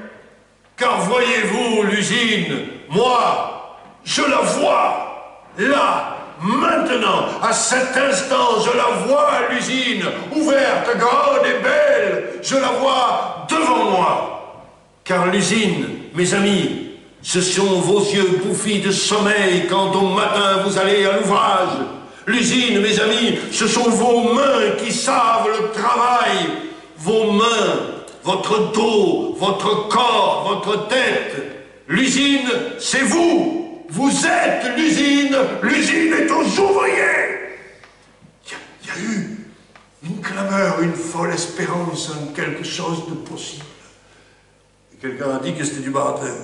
Car voyez-vous, l'usine, moi, je la vois, là, maintenant, à cet instant, je la vois, l'usine, ouverte, grande et belle, je la vois devant moi. Car l'usine, mes amis, ce sont vos yeux bouffis de sommeil quand au matin vous allez à l'ouvrage. L'usine, mes amis, ce sont vos mains qui savent le travail, vos mains, votre dos, votre corps, votre tête. L'usine, c'est vous. Vous êtes l'usine. L'usine est aux ouvriers. Il y a eu une clameur, une folle espérance en quelque chose de possible. Et quelqu'un a dit que c'était du baratin.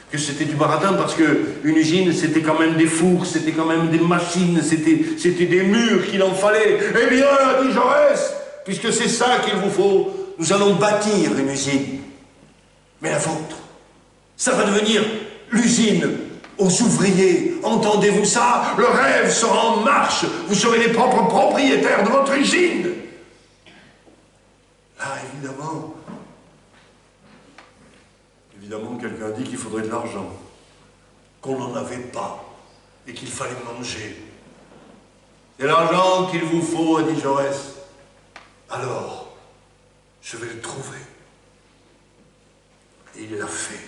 Que c'était du baratin parce qu'une usine, c'était quand même des fours, c'était quand même des machines, c'était des murs qu'il en fallait. Eh bien, a dit Jaurès, puisque c'est ça qu'il vous faut, nous allons bâtir une usine. Mais la vôtre, ça va devenir l'usine aux ouvriers. Entendez-vous ça? Le rêve sera en marche. Vous serez les propres propriétaires de votre usine. Là, évidemment, quelqu'un a dit qu'il faudrait de l'argent, qu'on n'en avait pas et qu'il fallait manger. C'est l'argent qu'il vous faut, a dit Jaurès. Alors, je vais le trouver. Et il l'a fait.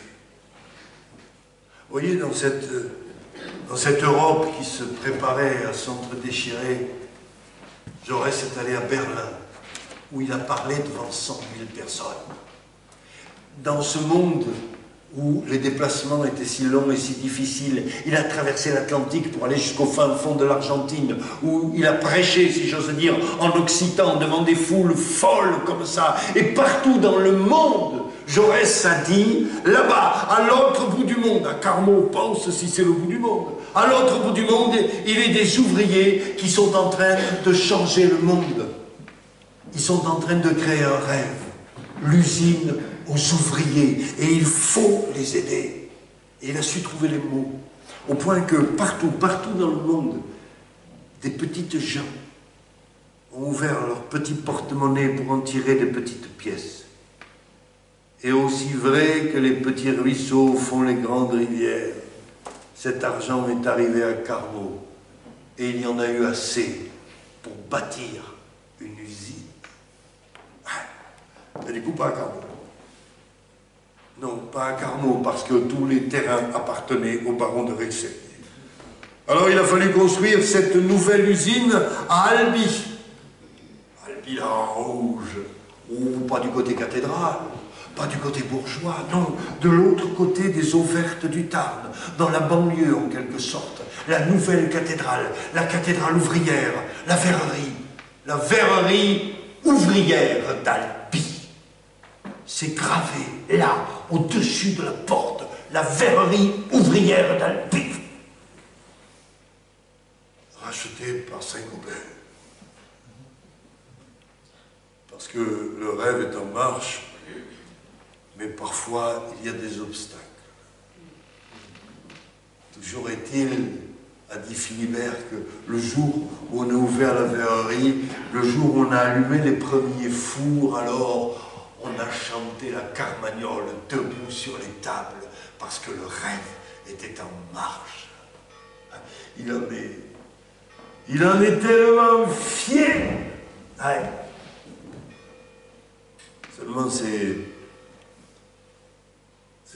Vous voyez, dans cette Europe qui se préparait à s'entre-déchirer, Jaurès est allé à Berlin, où il a parlé devant 100 000 personnes. Dans ce monde où les déplacements étaient si longs et si difficiles, il a traversé l'Atlantique pour aller jusqu'au fin fond de l'Argentine, où il a prêché, si j'ose dire, en occitan, devant des foules folles comme ça. Et partout dans le monde, Jaurès a dit, là-bas, à l'autre bout du monde, à Carmaux, pense si c'est le bout du monde, à l'autre bout du monde, il y a des ouvriers qui sont en train de changer le monde. Ils sont en train de créer un rêve, l'usine aux ouvriers, et il faut les aider. Et il a su trouver les mots, au point que partout dans le monde, des petites gens ont ouvert leur petit porte-monnaie pour en tirer des petites pièces. Et aussi vrai que les petits ruisseaux font les grandes rivières, cet argent est arrivé à Carmaux, et il y en a eu assez pour bâtir une usine. Et du coup, pas à Carmaux. Non, pas à Carmaux, parce que tous les terrains appartenaient au baron de Rexel. Alors il a fallu construire cette nouvelle usine à Albi. Albi là en rouge, ou pas du côté cathédrale, pas du côté bourgeois, non, de l'autre côté des eaux vertes du Tarn, dans la banlieue en quelque sorte, la nouvelle cathédrale, la cathédrale ouvrière, la verrerie ouvrière d'Albi. C'est gravé là, au-dessus de la porte, la verrerie ouvrière d'Albi. Rachetée par Saint-Gobain. Parce que le rêve est en marche, mais parfois il y a des obstacles. Toujours est-il, a dit Philibert, que le jour où on a ouvert la verrerie, le jour où on a allumé les premiers fours, alors on a chanté la carmagnole debout sur les tables, parce que le rêve était en marche. Il en est tellement fier. Ouais. Seulement c'est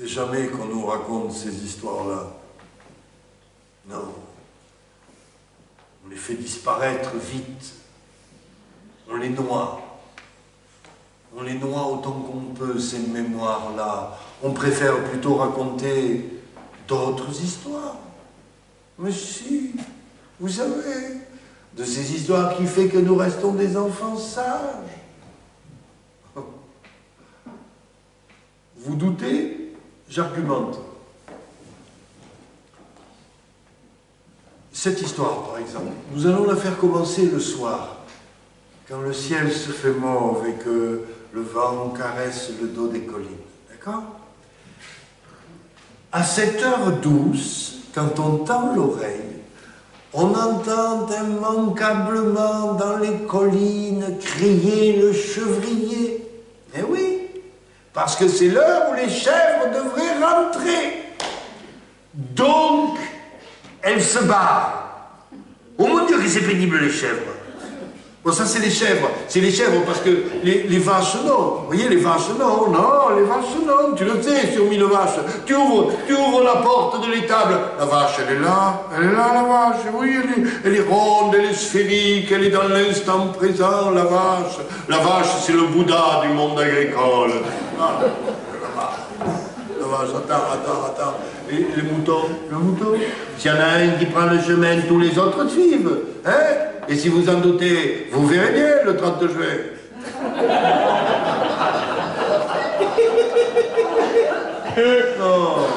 jamais qu'on nous raconte ces histoires-là. Non. On les fait disparaître vite. On les noie. On les noie autant qu'on peut, ces mémoires-là. On préfère plutôt raconter d'autres histoires. Mais si, vous savez, de ces histoires qui fait que nous restons des enfants sages. Vous doutez? J'argumente. Cette histoire, par exemple, nous allons la faire commencer le soir, quand le ciel se fait mauve et que le vent caresse le dos des collines. D'accord? À cette heure douce, quand on tend l'oreille, On entend immanquablement dans les collines crier le chevrier. Eh oui, parce que c'est l'heure où les chèvres devraient rentrer. Donc, elles se barrent. Oh mon Dieu, que c'est pénible les chèvres. Bon, ça c'est les chèvres parce que les vaches non. Vous voyez, les vaches non, les vaches non, tu le sais sur 1000 vaches. Tu ouvres la porte de l'étable. La vache, elle est là la vache, oui, elle est ronde, elle est sphérique, elle est dans l'instant présent, la vache. La vache, c'est le Bouddha du monde agricole. Ah, la vache, attends. Et les moutons, le mouton, s'il y en a un qui prend le chemin, tous les autres suivent, hein? Et si vous en doutez, vous verrez bien le 30 juin. Oh.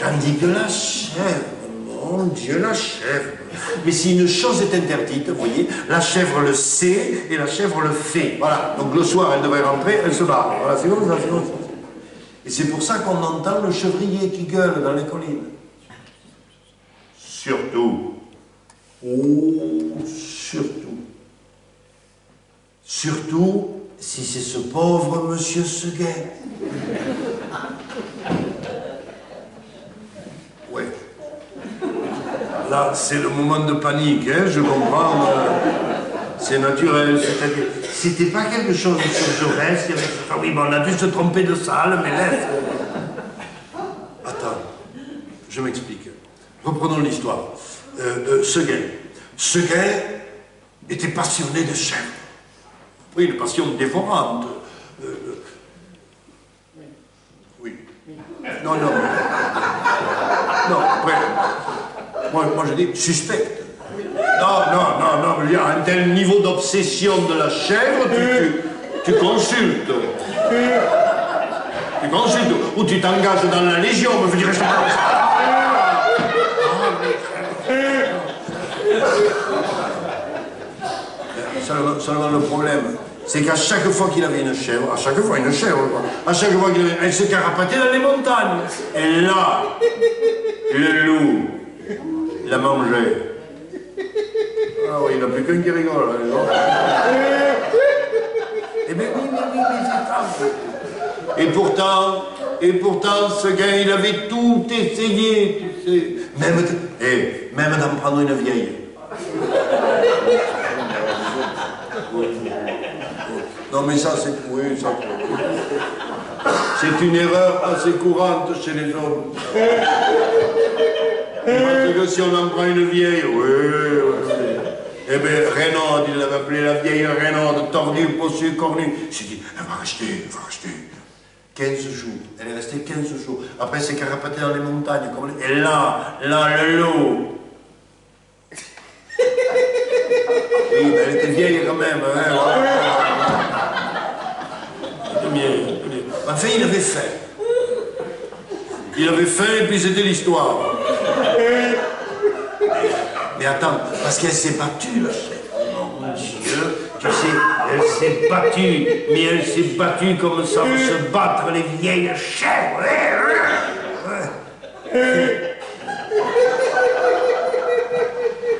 Tandis que la chèvre, mon Dieu, la chèvre. Mais si une chose est interdite, vous voyez, la chèvre le sait et la chèvre le fait. Voilà, donc le soir, elle devrait rentrer, elle se barre. Voilà, c'est comme ça, c'est comme ça. Et c'est pour ça qu'on entend le chevrier qui gueule dans les collines. Surtout. Oh, surtout si c'est ce pauvre monsieur Seguin. Ouais. Là, c'est le moment de panique, hein, je comprends. C'est naturel, c'est-à-dire, c'était pas quelque chose sur Jaurès, il y avait... Ah oui, bon, on a dû se tromper de salle, mais laisse. Attends, je m'explique. Reprenons l'histoire. Seguin était passionné de chèvres. Oui, une passion dévorante. Oui. Non, après, moi je dis suspecte. Non, il y a un tel niveau d'obsession de la chèvre, tu consultes. Tu consultes, ou tu t'engages dans la Légion, mais je dirais ça comme ça. Seulement le problème, c'est qu'à chaque fois qu'il avait une chèvre, elle se carapatait dans les montagnes. Et là, le loup la mangeait. Ah oui, il n'y en a plus qu'un qui rigole. Eh bien oui, c'est ça. Et pourtant, ce gars, il avait tout essayé, tu sais. Même d'en prendre une vieille. Non mais ça c'est... Oui, ça... C'est une erreur assez courante chez les hommes. Parce que si on en prend une vieille, oui. Eh bien, Renaud, il l'avait appelé la vieille Renaud, tordue, possue, cornue. Il s'est dit, elle va racheter. 15 jours. Elle est restée 15 jours. Après, elle s'est carapatée dans les montagnes. Et là, le loup. Oui, mais elle était vieille quand même. Hein, voilà. Enfin, il avait faim. Et puis c'était l'histoire. Mais attends, parce qu'elle s'est battue, la chèvre. Mon Dieu, tu sais, elle s'est battue. Mais elle s'est battue comme savent se battre les vieilles chèvres.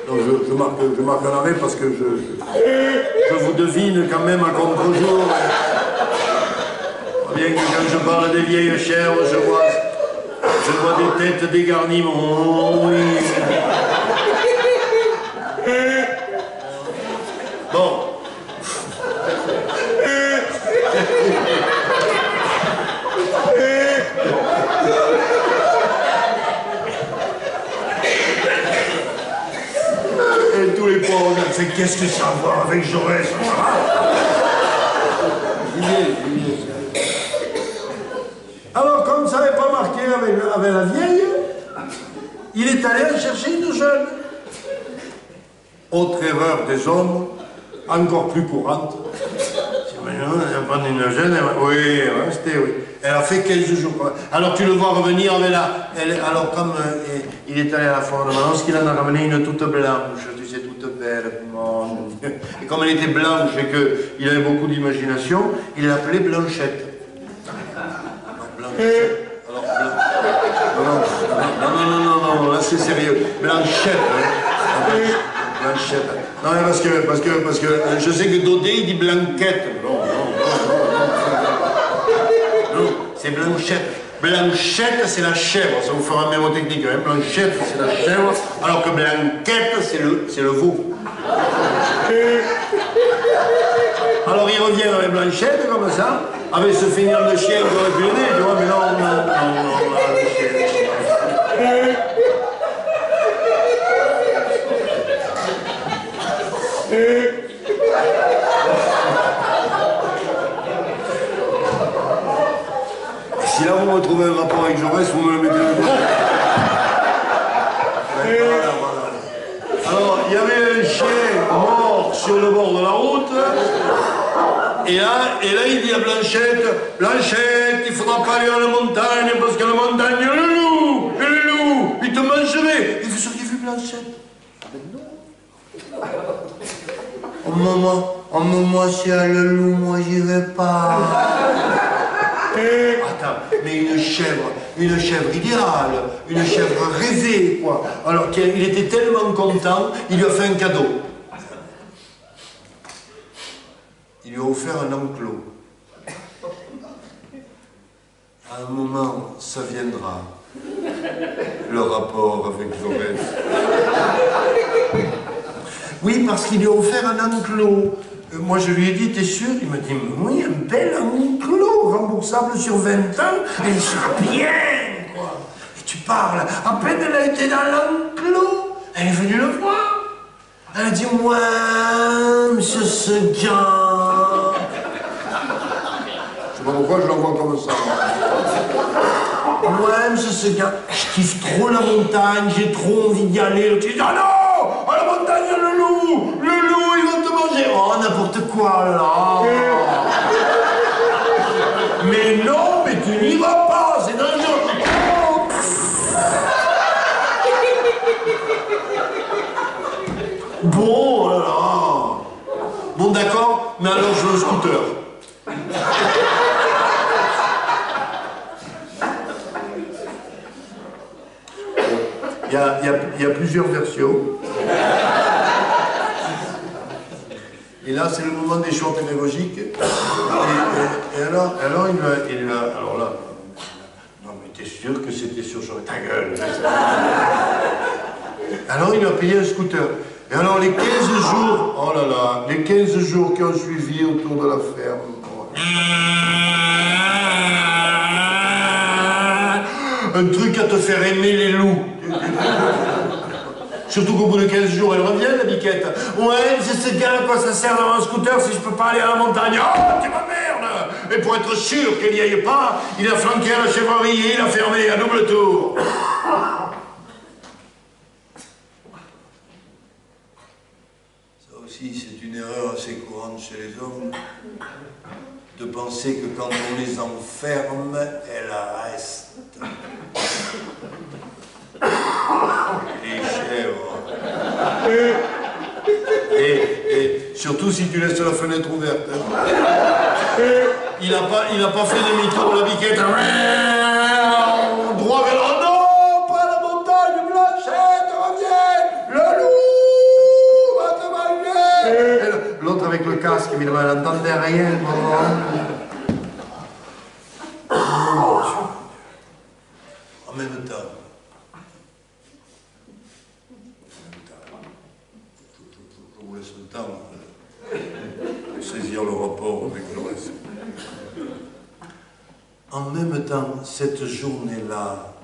Donc je marque un arrêt parce que je vous devine quand même à contre-jour. Bien que quand je parle des vieilles chèvres, je vois des têtes dégarnies, mon oui. Bon. Et tous les pauvres, on a fait qu'est-ce que ça a à voir avec Jaurès? Alors, comme ça n'avait pas marqué avec la vieille, il est allé en chercher une jeune. Autre erreur des hommes, encore plus courante. Elle va prendre une jeune, oui. Elle a fait 15 jours. Alors tu le vois revenir avec alors comme il est allé à la forêt de Manos, qu'il en a ramené une toute blanche, tu sais, toute belle. Et comme elle était blanche et qu'il avait beaucoup d'imagination, il l'appelait Blanchette. Alors, non, là c'est sérieux. Blanchette, hein. Blanchette. Non, mais parce que je sais que Daudet, il dit Blanquette. Non, c'est Blanchette. Blanchette, c'est la chèvre. Ça vous fera un mémotechnique, hein. Blanchette, c'est la chèvre, alors que Blanquette, c'est le veau. Alors il revient avec Blanchette, comme ça, avec ce feignant de chien qui aurait pu l'aider, tu vois, mais non, le chien. Si là vous me trouvez un rapport avec Jaurès, vous me le mettez le doigt. Voilà. Alors, il y avait un chien mort sur le bord de la route, et là il dit à Blanchette, il faudra pas aller à la montagne, parce que la montagne, le loup, il te mangerait. Et vous auriez vu Blanchette? Oh maman, s'il y a le loup, moi j'irai pas. Attends, mais une chèvre idéale, une chèvre rêvée, quoi. Alors il était tellement content, il lui a fait un cadeau. Il lui a offert un enclos. À un moment, ça viendra, le rapport avec Jaurès. Oui, parce qu'il lui a offert un enclos. Moi, je lui ai dit, t'es sûr? Il m'a dit, oui, un bel enclos, remboursable sur 20 ans, et il sera bien, quoi. Et tu parles, à peine elle a été dans l'enclos, elle est venue le voir. Elle a dit, ouais, monsieur Seguin. Je sais pas pourquoi je l'envoie comme ça. Ouais, monsieur Seguin, je kiffe trop la montagne, j'ai trop envie d'y aller. Tu dis, ah non! À la montagne, il y a le loup, il va te manger. Oh, n'importe quoi, là. Mais non, mais tu n'y vas pas, c'est dangereux. Bon, oh là là. Bon, d'accord, mais alors je veux un scooter. Il y a plusieurs versions. Et là, c'est le moment des choix pédagogiques. Et alors là, non mais t'es sûr que c'était sur ta gueule. Alors il a payé un scooter. Et alors les 15 jours, oh là là, les 15 jours qui ont suivi autour de la ferme. Un truc à te faire aimer les loups. Surtout qu'au bout de 15 jours, elle revient, la biquette. Ouais, je sais bien à quoi ça sert d'avoir un scooter si je peux pas aller à la montagne. Oh, tu m'emmerdes! Et pour être sûr qu'elle n'y aille pas, il a flanqué à la chèvrerie et il a fermé à double tour. Ça aussi, c'est une erreur assez courante chez les hommes, de penser que quand on les enferme, elles restent. Les chèvres. Et surtout si tu laisses la fenêtre ouverte. Il n'a pas fait demi-tour la biquette. Droit vers le non, pas la montagne, Blanchette, reviens. Le loup va te manger. L'autre avec le casque, évidemment, elle n'entendait rien. En même temps. Je vous laisse le temps de saisir le rapport avec le reste. En même temps, cette journée-là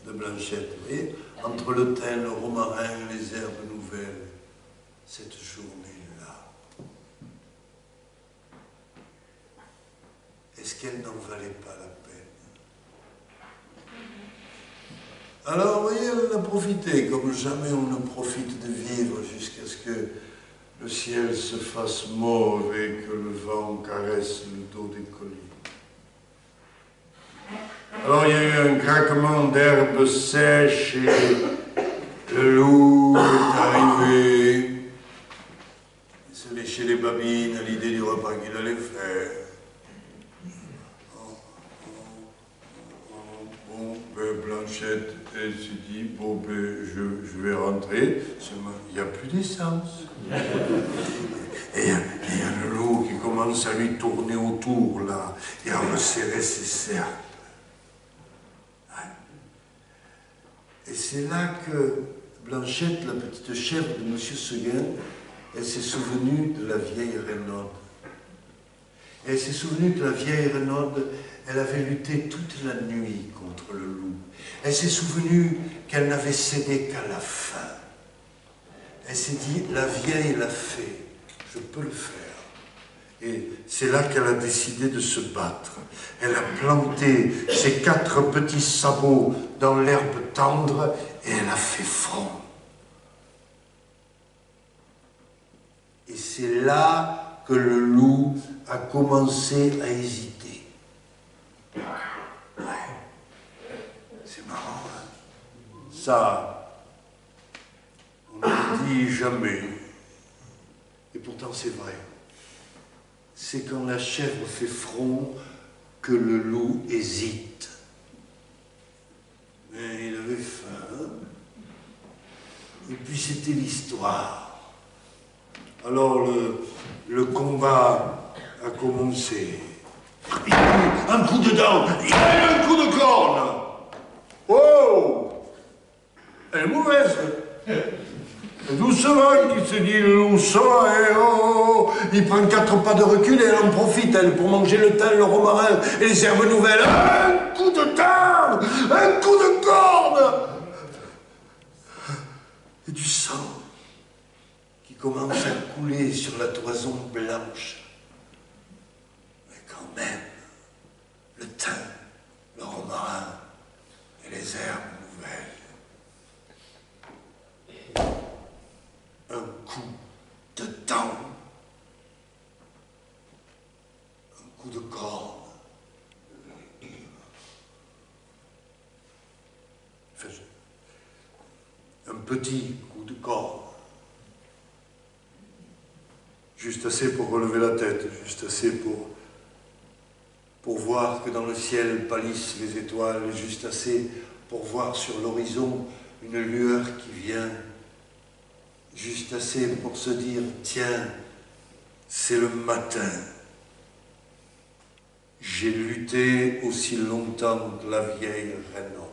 de Blanchette, vous voyez, entre le thym, le romarin, les herbes nouvelles, cette journée-là, est-ce qu'elle n'en valait pas la peine? Alors, vous voyez, elle en a profité, comme jamais on ne profite de vivre jusqu'à ce que le ciel se fasse mauve et que le vent caresse le dos des collines. Alors, il y a eu un craquement d'herbes sèches et le loup est arrivé. Il se léchait les babines à l'idée du repas qu'il allait faire. Bon. Ben, Blanchette, elle s'est dit, bon, ben, je vais rentrer, seulement il n'y a plus d'essence. Et il y a le loup qui commence à lui tourner autour, là, et à resserrer ses cercles. Ouais. Et c'est là que Blanchette, la petite chèvre de M. Seguin, elle s'est souvenue de la vieille Renaud. Elle s'est souvenue que la vieille Renaud, elle avait lutté toute la nuit contre le loup. Elle s'est souvenue qu'elle n'avait cédé qu'à la fin. Elle s'est dit, la vieille l'a fait, je peux le faire. Et c'est là qu'elle a décidé de se battre. Elle a planté ses 4 petits sabots dans l'herbe tendre et elle a fait front. Et c'est là que le loup a commencé à hésiter. Ouais. C'est marrant, hein? Ça, on ne dit jamais. Et pourtant c'est vrai. C'est quand la chèvre fait front que le loup hésite. Mais il avait faim. Et puis c'était l'histoire. Alors le combat a commencé. Il y a eu un coup de dent, il y a eu un coup de corne. Oh! Elle est mauvaise. Doucement, il se dit doucement, et oh! Il prend 4 pas de recul et elle en profite, elle, pour manger le thym, le romarin et les herbes nouvelles. Un coup de dent! Un coup de corne! Et du sang qui commence à couler sur la toison blanche. Mais quand même, le thym, le romarin et les herbes nouvelles. Un coup de dent, un coup de corne. Enfin, un petit coup de corne. Juste assez pour relever la tête, juste assez pour voir que dans le ciel pâlissent les étoiles, juste assez pour voir sur l'horizon une lueur qui vient, juste assez pour se dire, tiens, c'est le matin. J'ai lutté aussi longtemps que la vieille Renaud.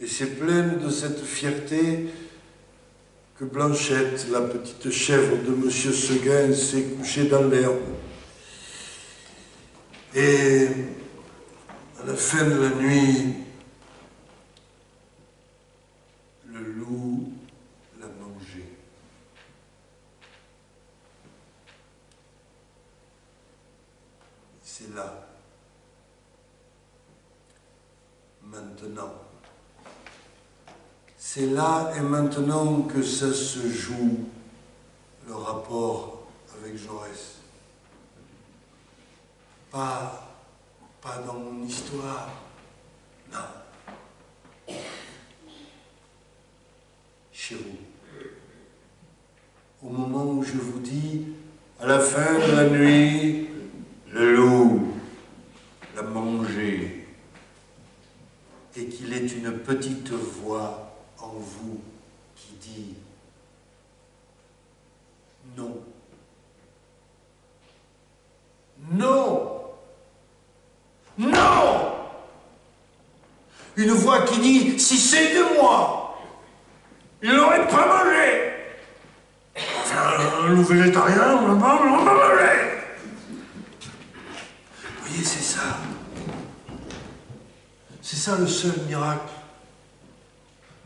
Et c'est pleine de cette fierté que Blanchette, la petite chèvre de M. Seguin, s'est couchée dans l'herbe. Et à la fin de la nuit, le loup l'a mangé. C'est là, maintenant. C'est là et maintenant que ça se joue, le rapport avec Jaurès. Pas dans mon histoire, non. Chez vous. Au moment où je vous dis, à la fin de la nuit, le loup l'a mangé et qu'il est une petite voix en vous qui dit non. Non! Non! Une voix qui dit si c'est de moi, il n'aurait pas mangé. Enfin, un loup végétarien, on n'a pas mangé. Vous voyez, c'est ça. C'est ça le seul miracle.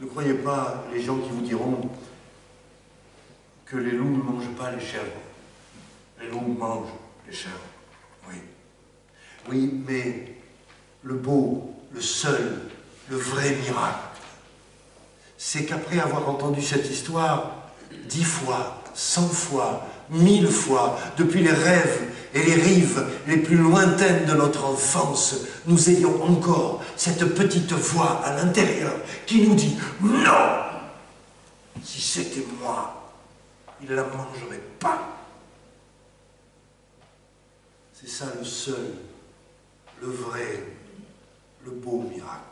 Ne croyez pas les gens qui vous diront que les loups ne mangent pas les chèvres. Les loups mangent les chèvres, oui. Oui, mais le beau, le seul, le vrai miracle, c'est qu'après avoir entendu cette histoire 10 fois, 100 fois, 1000 fois, depuis les rêves et les rives les plus lointaines de notre enfance, nous ayons encore cette petite voix à l'intérieur qui nous dit « Non! Si c'était moi, il ne la mangerait pas. » C'est ça le seul, le vrai, le beau miracle.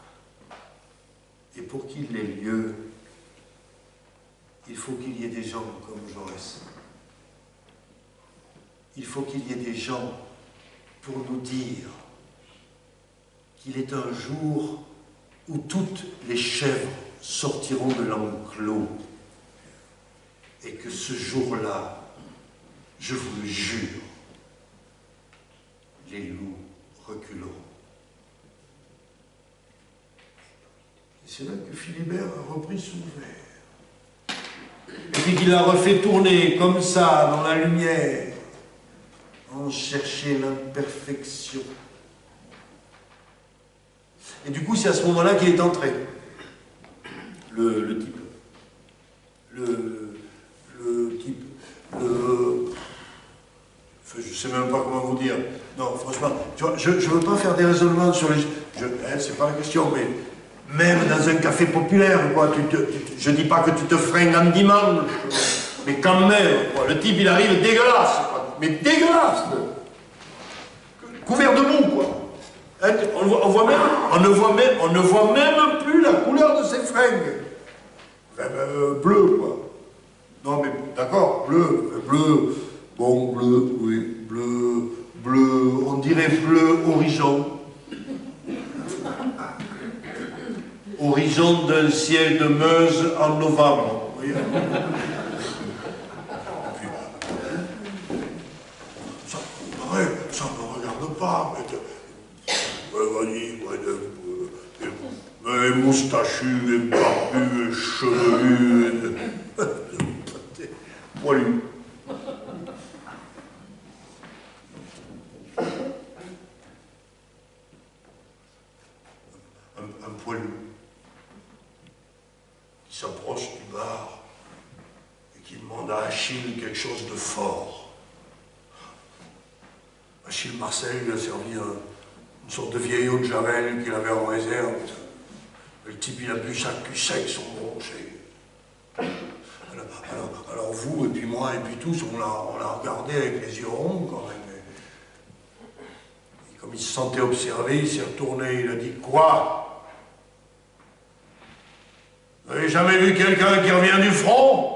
Et pour qu'il ait lieu, il faut qu'il y ait des gens comme Jaurès. Il faut qu'il y ait des gens pour nous dire qu'il est un jour où toutes les chèvres sortiront de l'enclos et que ce jour-là, je vous le jure, les loups reculeront. Et c'est là que Philibert a repris son verre. Et puis qu'il a refait tourner comme ça dans la lumière, en chercher l'imperfection. Et du coup, c'est à ce moment-là qu'il est entré. Le type. Le type. Enfin, je ne sais même pas comment vous dire. Non, franchement, tu vois, je ne veux pas faire des raisonnements sur les... c'est pas la question, mais même dans un café populaire, quoi, je ne dis pas que tu te fringues un dimanche, mais quand même, quoi, le type, il arrive dégueulasse, quoi, mais dégueulasse, couvert de boue, quoi. Hein, on ne voit même plus la couleur de ses fringues. Enfin, bleu, quoi. Non, mais d'accord, bleu, bon, bleu, oui, bleu, on dirait bleu horizon. Horizon d'un ciel de Meuse en novembre, vous voyez. Ça ne me regarde pas, mais moustachu, barbu, chevelu, poilu. Un poilu qui s'approche du bar et qui demande à Achille quelque chose de fort. Achille Marcel lui a servi une sorte de vieille eau de Javel qu'il avait en réserve. Le type, il a bu ça cul sec, son bronché. Alors vous, et puis moi, et puis tous, on l'a regardé avec les yeux ronds quand même. Et comme il se sentait observé, il s'est retourné, il a dit « Quoi? Vous n'avez jamais vu quelqu'un qui revient du front ?»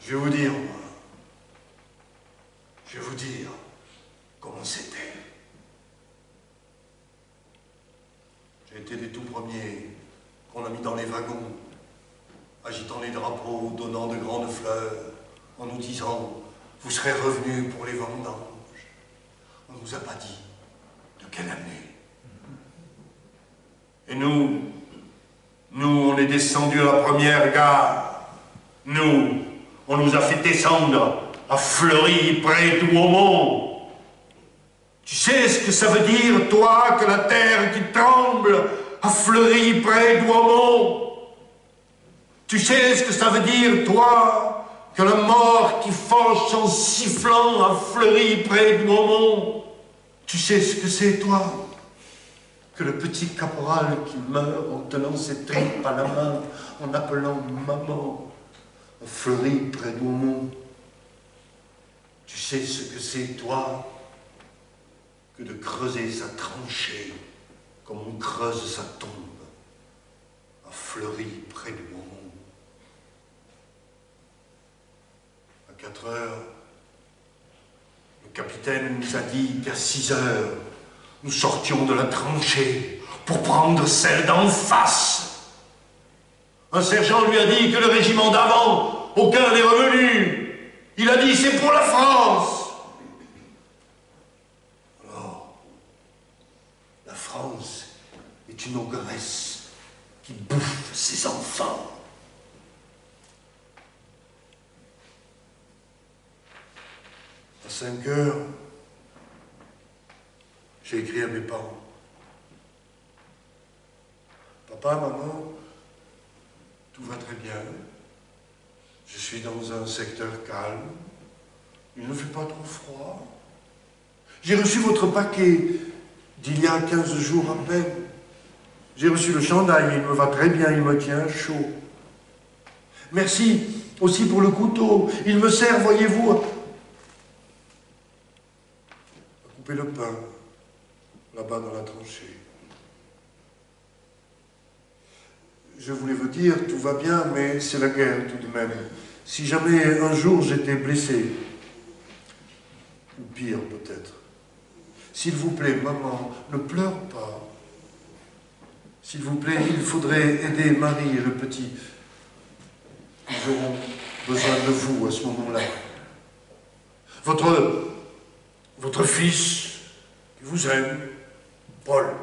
Je vais vous dire, comment c'était. J'ai été des tout premiers qu'on a mis dans les wagons, agitant les drapeaux, donnant de grandes fleurs, en nous disant « Vous serez revenus pour les vendanges ». On ne nous a pas dit de quelle année. Et nous, on est descendus à la première gare. Nous, on nous a fait descendre à Fleury, près d'Ouaumont. Tu sais ce que ça veut dire, toi, que la terre qui tremble à Fleury, près d'Ouaumont? Tu sais ce que ça veut dire, toi, que la mort qui fauche en sifflant à Fleury, près d'Ouaumont? Tu sais ce que c'est, toi, que le petit caporal qui meurt en tenant ses tripes à la main, en appelant maman, à Fleury, près d'Ouaumont? Tu sais ce que c'est, toi, que de creuser sa tranchée comme on creuse sa tombe à Fleury, près d'Ouaumont? À 4 heures, le capitaine nous a dit qu'à 6 heures, nous sortions de la tranchée pour prendre celle d'en face. Un sergent lui a dit que le régiment d'avant, aucun n'est revenu. Il a dit, c'est pour la France. Alors, la France est une ogresse qui bouffe ses enfants. À 5 heures, j'ai écrit à mes parents. Papa, maman, tout va très bien. Je suis dans un secteur calme. Il ne fait pas trop froid. J'ai reçu votre paquet d'il y a 15 jours à peine. J'ai reçu le chandail, il me va très bien, il me tient chaud. Merci aussi pour le couteau. Il me sert, voyez-vous. couper le pain, là-bas dans la tranchée. Je voulais vous dire, tout va bien, mais c'est la guerre tout de même. Si jamais un jour j'étais blessé, ou pire peut-être, s'il vous plaît, maman, ne pleure pas. S'il vous plaît, il faudrait aider Marie et le petit. Ils auront besoin de vous à ce moment-là. Votre fils, qui vous aime, Paul.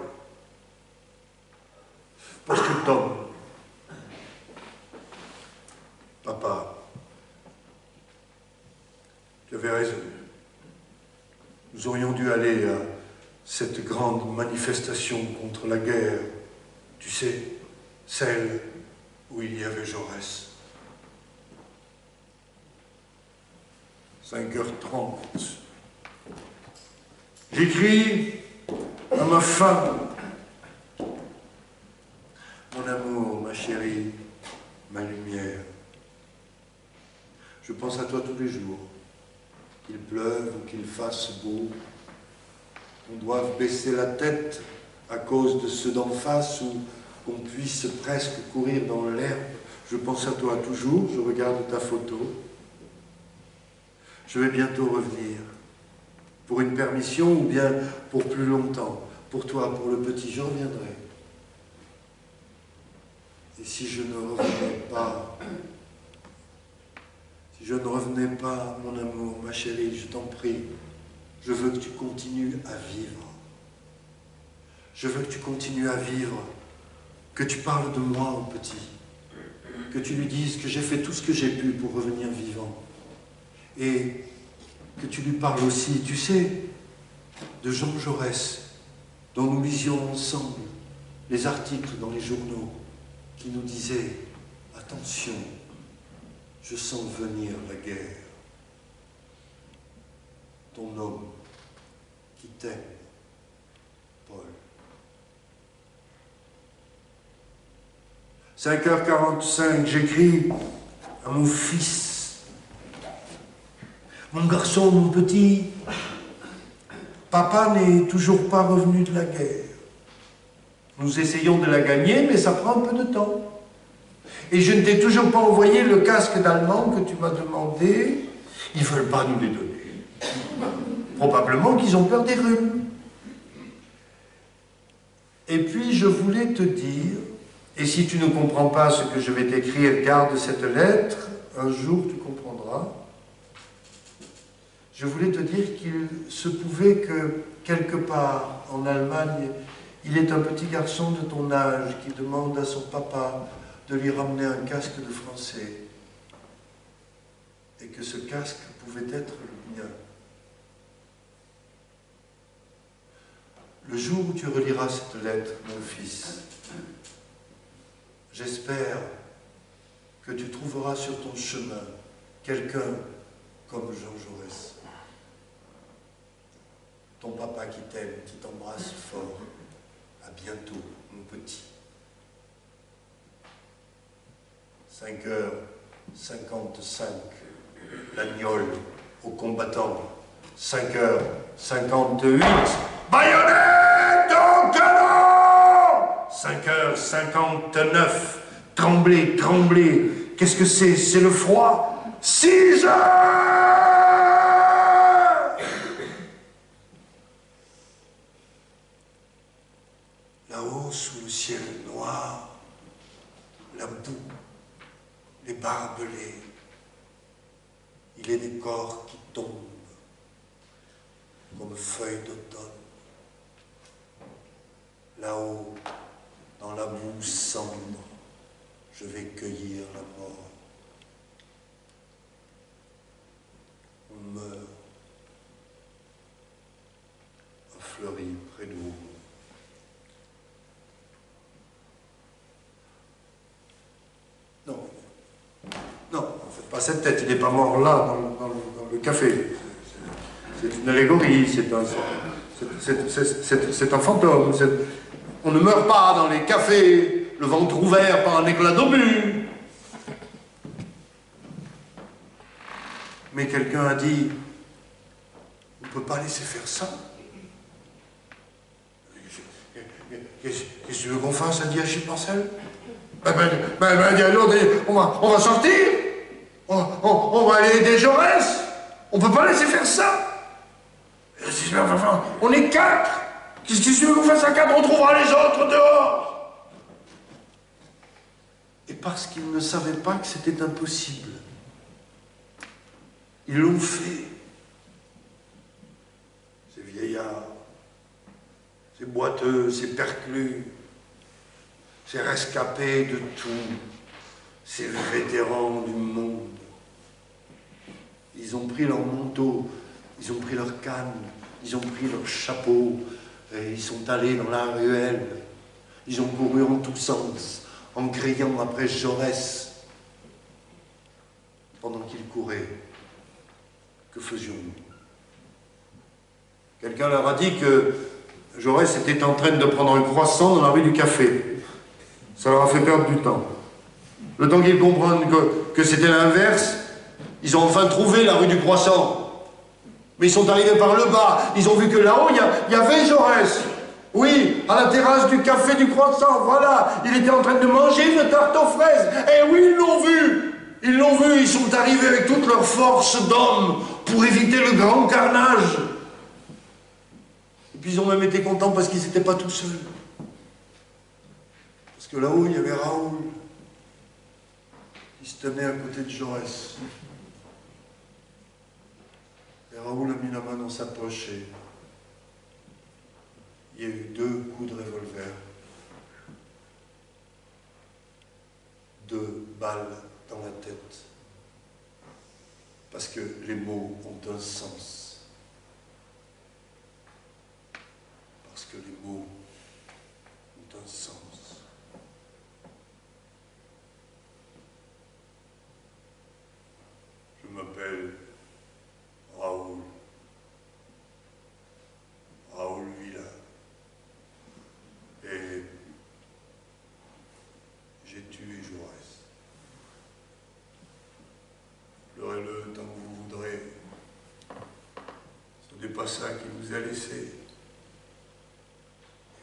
Parce que Tom, papa, tu avais raison. Nous aurions dû aller à cette grande manifestation contre la guerre. Tu sais, celle où il y avait Jaurès. 5h30. J'écris à ma femme. Mon amour, ma chérie, ma lumière. Je pense à toi tous les jours. Qu'il pleuve ou qu'il fasse beau. On doive baisser la tête à cause de ceux d'en face ou qu'on puisse presque courir dans l'herbe. Je pense à toi toujours, je regarde ta photo. Je vais bientôt revenir. Pour une permission ou bien pour plus longtemps. Pour toi, pour le petit, je reviendrai. Et si je ne revenais pas, mon amour, ma chérie, je t'en prie, je veux que tu continues à vivre. Je veux que tu continues à vivre, que tu parles de moi au petit, que tu lui dises que j'ai fait tout ce que j'ai pu pour revenir vivant. Et que tu lui parles aussi, tu sais, de Jean Jaurès, dont nous lisions ensemble les articles dans les journaux qui nous disaient « Attention, je sens venir la guerre. Ton homme qui t'aime, Paul. » 5h45, j'écris à mon fils. Mon garçon, mon petit, papa n'est toujours pas revenu de la guerre. Nous essayons de la gagner, mais ça prend un peu de temps. Et je ne t'ai toujours pas envoyé le casque d'allemand que tu m'as demandé. Ils ne veulent pas nous les donner. Probablement qu'ils ont peur des rhumes. Et puis je voulais te dire, et si tu ne comprends pas ce que je vais t'écrire, garde cette lettre, un jour tu comprendras. Je voulais te dire qu'il se pouvait que, quelque part, en Allemagne, il est un petit garçon de ton âge qui demande à son papa de lui ramener un casque de français. Et que ce casque pouvait être le mien. Le jour où tu reliras cette lettre, mon fils, j'espère que tu trouveras sur ton chemin quelqu'un comme Jean Jaurès. Ton papa qui t'aime, qui t'embrasse fort. À bientôt, mon petit. 5h55, l'agnole aux combattants. 5h58, baïonnette au canon. 5h59, tremblez, tremblez. Qu'est-ce que c'est? C'est le froid. 6h. Là-haut, sous le ciel noir, la boue, les barbelés, il est des corps qui tombent comme feuilles d'automne. Là-haut, dans la boue sombre, je vais cueillir la mort. On meurt, à Fleury, près de vous. Non, ne faites pas cette tête, il n'est pas mort là, dans le café. C'est une allégorie, c'est un fantôme. On ne meurt pas dans les cafés, le ventre ouvert par un éclat d'obus. Mais quelqu'un a dit, on ne peut pas laisser faire ça. Qu'est-ce que tu veux qu'on fasse, a dit Achille Marcel? On va sortir. On va aller aider Jaurès. On peut pas laisser faire ça. On est 4. Qu'est-ce que tu veux qu'on fasse à 4? On trouvera les autres dehors. Et parce qu'ils ne savaient pas que c'était impossible, ils l'ont fait. Ces vieillards, ces boiteux, ces perclus, ces rescapés de tout, ces vétérans du monde. Ils ont pris leur manteau, ils ont pris leur canne, ils ont pris leur chapeau, et ils sont allés dans la ruelle. Ils ont couru en tous sens, en criant après Jaurès. Pendant qu'ils couraient, que faisions-nous? Quelqu'un leur a dit que Jaurès était en train de prendre un croissant dans la rue du Café. Ça leur a fait perdre du temps. Le temps qu'ils comprennent que c'était l'inverse, ils ont enfin trouvé la rue du Croissant. Mais ils sont arrivés par le bas. Ils ont vu que là-haut, il y avait Jaurès. Oui, à la terrasse du Café du Croissant, voilà. Il était en train de manger une tarte aux fraises. Et oui, ils l'ont vu. Ils l'ont vu, ils sont arrivés avec toute leur force d'hommes pour éviter le grand carnage. Et puis ils ont même été contents parce qu'ils n'étaient pas tout seuls. Parce que là-haut, il y avait Raoul qui se tenait à côté de Jaurès. Et Raoul a mis la main dans sa poche et il y a eu 2 coups de revolver. 2 balles dans la tête. Parce que les mots ont un sens. Parce que les mots ont un sens. Je m'appelle Raoul. Raoul Villa. Et j'ai tué Jaurès. Pleurez-le tant que vous voudrez. Ce n'est pas ça qui vous a laissé.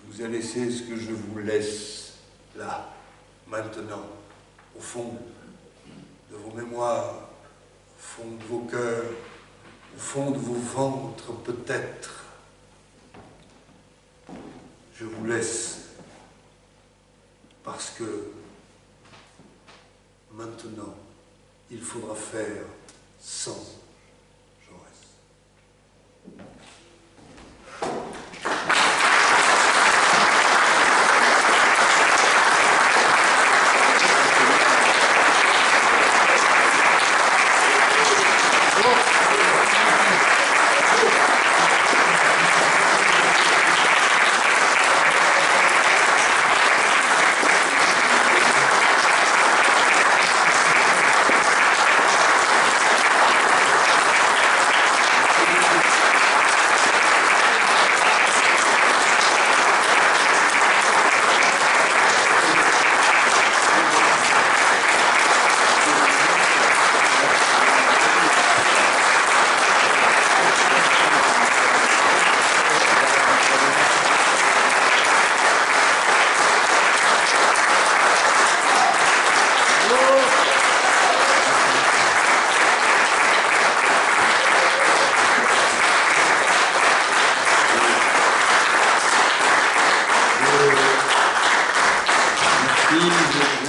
Il vous a laissé ce que je vous laisse là, maintenant, au fond de vos mémoires, au fond de vos cœurs, au fond de vos ventres peut-être. Je vous laisse parce que maintenant, il faudra faire sans Jaurès.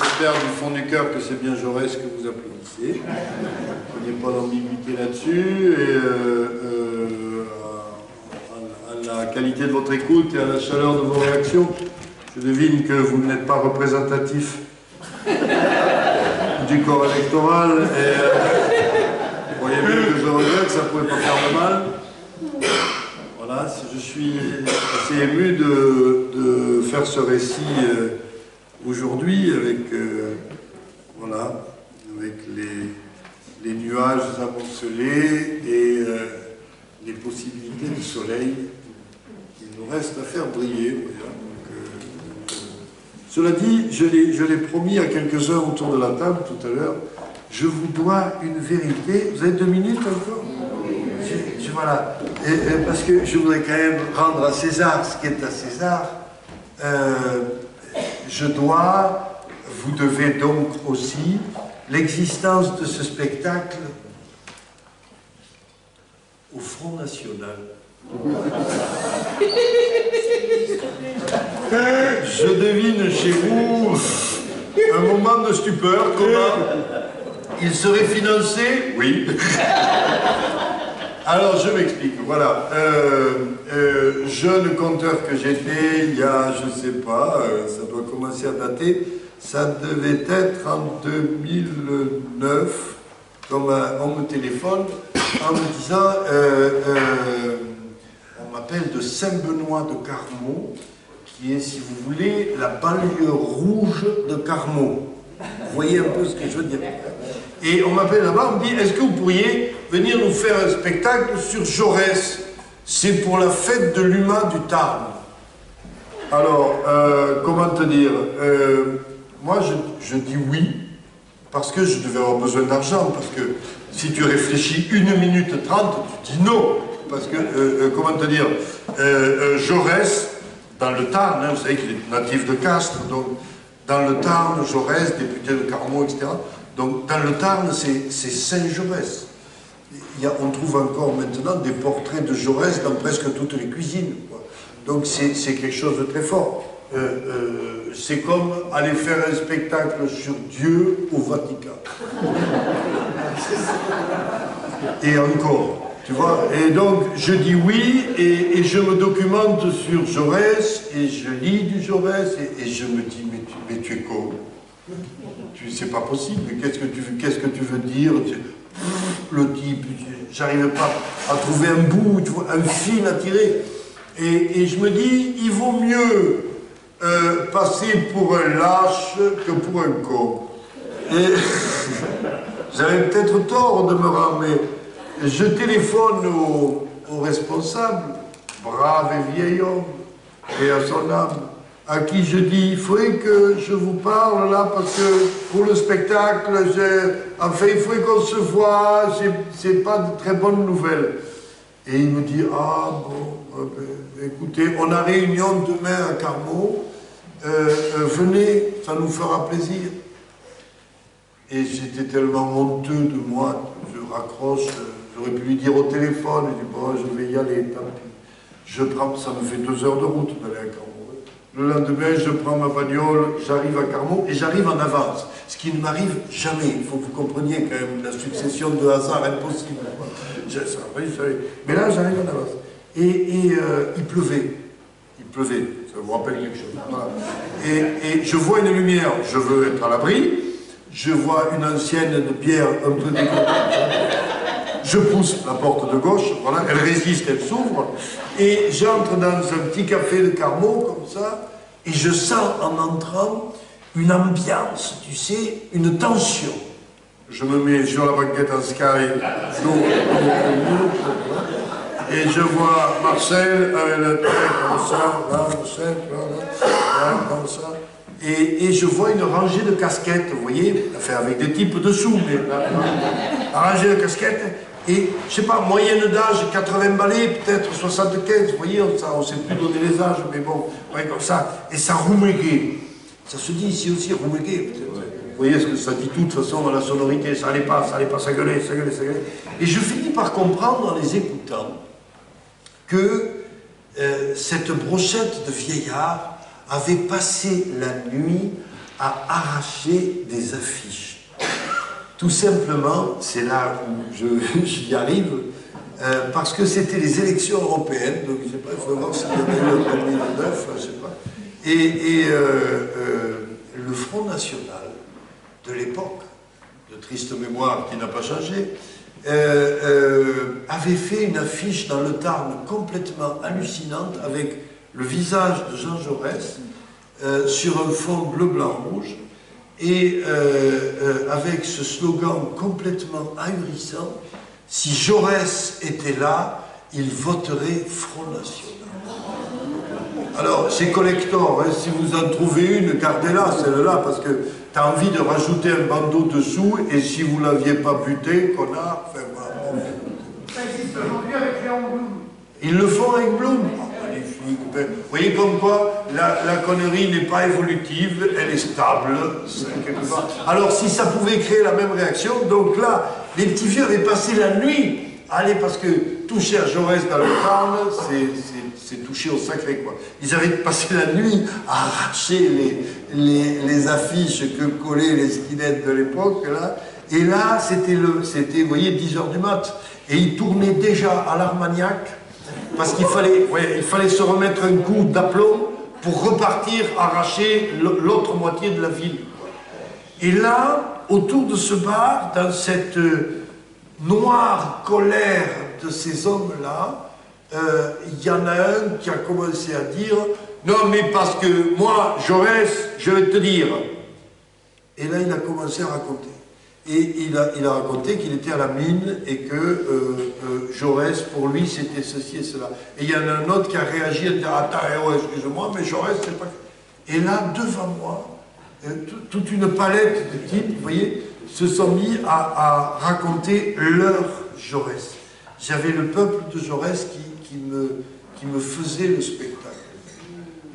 J'espère du fond du cœur que c'est bien Jaurès que vous applaudissez. Il n'y a pas d'ambiguïté là-dessus. Et à la qualité de votre écoute et à la chaleur de vos réactions, je devine que vous n'êtes pas représentatif du corps électoral. Et vous voyez bien que je regrette, ça ne pouvait pas faire de mal. Voilà, je suis assez ému de faire ce récit aujourd'hui avec, voilà, avec les nuages amoncelés et les possibilités du soleil qu'il nous reste à faire briller. Voilà. Donc, cela dit, je l'ai promis à quelques-uns autour de la table tout à l'heure, je vous dois une vérité. Vous avez 2 minutes encore? Voilà. Parce que je voudrais quand même rendre à César ce qui est à César. vous devez donc aussi l'existence de ce spectacle au Front National. Je devine chez vous un moment de stupeur. Comment il serait financé? Oui. Alors, je m'explique. Voilà. Jeune conteur que j'étais, il y a, je sais pas, ça doit commencer à dater, ça devait être en 2009, comme on me téléphone en me disant, on m'appelle de Saint-Benoît de Carmaux, qui est, si vous voulez, la banlieue rouge de Carmaux. Vous voyez un peu ce que je veux dire. Et on m'appelle là-bas, on me dit, est-ce que vous pourriez venir nous faire un spectacle sur Jaurès? C'est pour la fête de l'UMA du Tarn. Alors, comment te dire, moi, je dis oui, parce que je devais avoir besoin d'argent, parce que si tu réfléchis 1 minute 30, tu dis non. Parce que, comment te dire, Jaurès, dans le Tarn, hein, vous savez qu'il est natif de Castres, donc dans le Tarn, Jaurès, député de Carmaux, etc. Donc dans le Tarn, c'est Saint-Jaurès. On trouve encore maintenant des portraits de Jaurès dans presque toutes les cuisines, quoi. Donc c'est quelque chose de très fort. C'est comme aller faire un spectacle sur Dieu au Vatican. Et encore, tu vois. Et donc je dis oui, et je me documente sur Jaurès, et je lis du Jaurès, et je me dis, mais tu es con. C'est pas possible, mais qu'est-ce que tu veux dire? Le type, j'arrivais pas à trouver un bout, tu vois, un fil à tirer. Et je me dis, il vaut mieux passer pour un lâche que pour un con. Et j'avais peut-être tort de me rendre, mais je téléphone au responsable, brave et vieil homme, et à son âme, à qui je dis, il faudrait que je vous parle là, parce que pour le spectacle, enfin, il faudrait qu'on se voit, c'est pas de très bonnes nouvelles. Et il me dit, ah bon, écoutez, on a réunion demain à Carmaux, venez, ça nous fera plaisir. Et j'étais tellement honteux de moi, je raccroche, j'aurais pu lui dire au téléphone, je dis, bon, je vais y aller, tant pis. Je prends, ça me fait 2 heures de route d'aller à Carmaux. Le lendemain, je prends ma bagnole, j'arrive à Carmaux et j'arrive en avance. Ce qui ne m'arrive jamais. Il faut que vous compreniez quand même la succession de hasards impossible. Mais là, j'arrive en avance. Et il pleuvait. Il pleuvait. Ça vous rappelle quelque chose. Voilà. Et je vois une lumière. Je veux être à l'abri. Je vois une ancienne de bière un peu décollée. Je pousse la porte de gauche, voilà, elle résiste, elle s'ouvre, et j'entre dans un petit café de Carmaux, comme ça, et je sens en entrant une ambiance, tu sais, une tension. Je me mets sur la banquette en sky, et je vois Marcel avec la tête comme ça, là, Marcel, là, comme ça. Et je vois une rangée de casquettes, vous voyez, enfin avec des types dessous, mais la rangée de casquettes, et je sais pas, moyenne d'âge, 80 balais, peut-être 75, vous voyez, on ne sait plus donner les âges, mais bon, ouais, comme ça, et ça rouméguait. Ça se dit ici aussi, rouméguait, peut-être. Vous voyez ce que ça dit tout, de toute façon, à la sonorité, ça allait pas, ça gueulait. Et je finis par comprendre en les écoutant que cette brochette de vieillards avait passé la nuit à arracher des affiches. Tout simplement, c'est là où j'y arrive, parce que c'était les élections européennes, donc je ne sais pas, il faut voir s'il y avait eu en 2009, je ne sais pas. Et le Front National de l'époque, de triste mémoire qui n'a pas changé, avait fait une affiche dans le Tarn complètement hallucinante avec le visage de Jean Jaurès sur un fond bleu, blanc, rouge, et avec ce slogan complètement ahurissant, si Jaurès était là, il voterait Front National. Alors, c'est collector, hein, si vous en trouvez une, gardez-la, celle-là, parce que tu as envie de rajouter un bandeau dessous, et si vous ne l'aviez pas buté, connard, enfin voilà. Ça existe aujourd'hui avec Léon Blum. Ils le font avec Blum. Oh, magnifique. Vous voyez comme quoi la connerie n'est pas évolutive, elle est stable. Quelque part. Alors si ça pouvait créer la même réaction, donc là, les petits vieux avaient passé la nuit. Allez, parce que toucher à Jaurès dans le crâne, c'est toucher au sacré, quoi. Ils avaient passé la nuit à arracher les affiches que collaient les skinheads de l'époque, là. Et là, c'était, vous voyez, 10h du mat'. Et ils tournaient déjà à l'Armagnac, parce qu'il fallait se remettre un coup d'aplomb pour repartir arracher l'autre moitié de la ville. Et là, autour de ce bar, dans cette noire colère de ces hommes-là, il y en a un qui a commencé à dire « Non, mais parce que moi, Jaurès, je vais te dire. » Et là, il a commencé à raconter. Et il a raconté qu'il était à la mine et que Jaurès, pour lui, c'était ceci et cela. Et il y en a un autre qui a réagi à dire « Attends, excuse-moi, mais Jaurès, c'est pas... » Et là, devant moi, toute une palette de types, vous voyez, se sont mis à raconter leur Jaurès. J'avais le peuple de Jaurès qui me faisait le spectacle.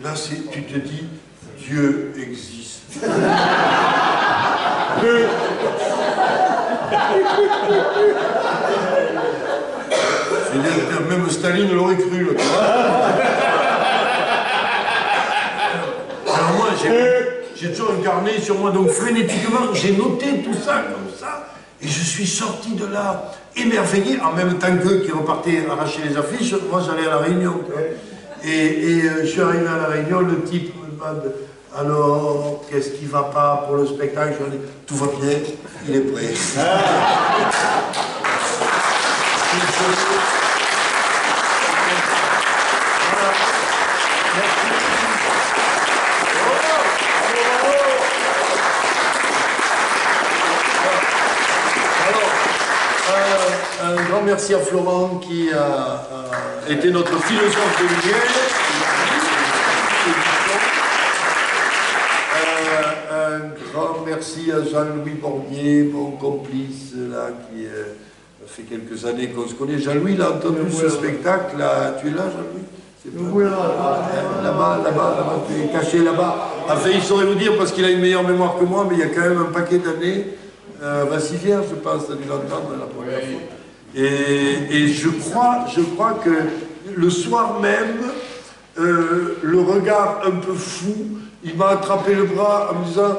Là, tu te dis, Dieu existe. Même Staline l'aurait cru, là. Alors moi, j'ai toujours un carnet sur moi, donc frénétiquement, j'ai noté tout ça comme ça, et je suis sorti de là émerveillé, en même temps qu'eux qui repartaient arracher les affiches. Moi, j'allais à la Réunion. Et je suis arrivé à la Réunion, le type me demande « Alors, qu'est-ce qui ne va pas pour le spectacle ?» Je lui dis « Tout va bien, il est prêt. » Un grand merci à Florent qui a été notre philosophe de lumière. Un grand merci à Jean-Louis Bordier, mon complice, là, qui fait quelques années qu'on se connaît. Jean-Louis, il a entendu ce spectacle, là. Tu es là, Jean-Louis? Oui, là-bas, tu es caché là-bas. Enfin, il saurait vous dire, parce qu'il a une meilleure mémoire que moi, mais il y a quand même un paquet d'années. Vassivière, je pense, tu as dû l'entendre la première fois. Et je crois que le soir même, le regard un peu fou, il m'a attrapé le bras en me disant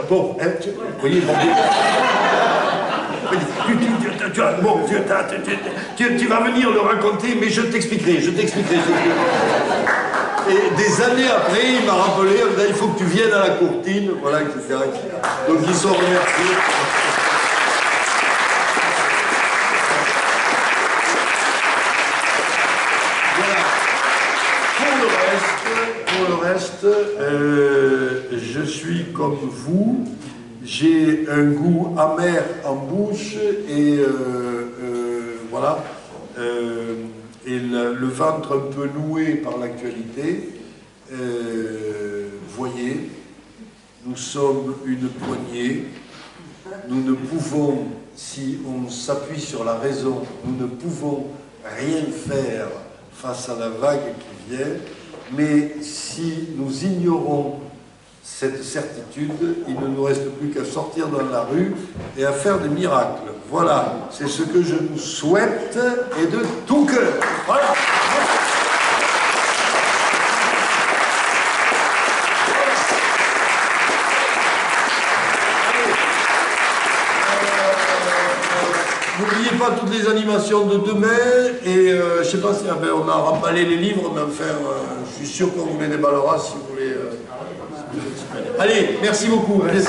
bon, hein, vous voyez, tu vas venir le raconter, mais je t'expliquerai. Et des années après, il m'a rappelé, il faut que tu viennes à la courtine, voilà, etc. Donc ils sont remerciés. Pour le reste, je suis comme vous, j'ai un goût amer en bouche et voilà, et le ventre un peu noué par l'actualité. Voyez, nous sommes une poignée, nous ne pouvons, si on s'appuie sur la raison, nous ne pouvons rien faire face à la vague qui vient, mais si nous ignorons cette certitude, il ne nous reste plus qu'à sortir dans la rue et à faire des miracles. Voilà, c'est ce que je nous souhaite et de tout cœur. Voilà. N'oubliez pas toutes les animations de demain et je ne sais pas si on a remballé les livres, mais enfin, je suis sûr qu'on vous les déballera si vous voulez. Allez, merci beaucoup. Merci.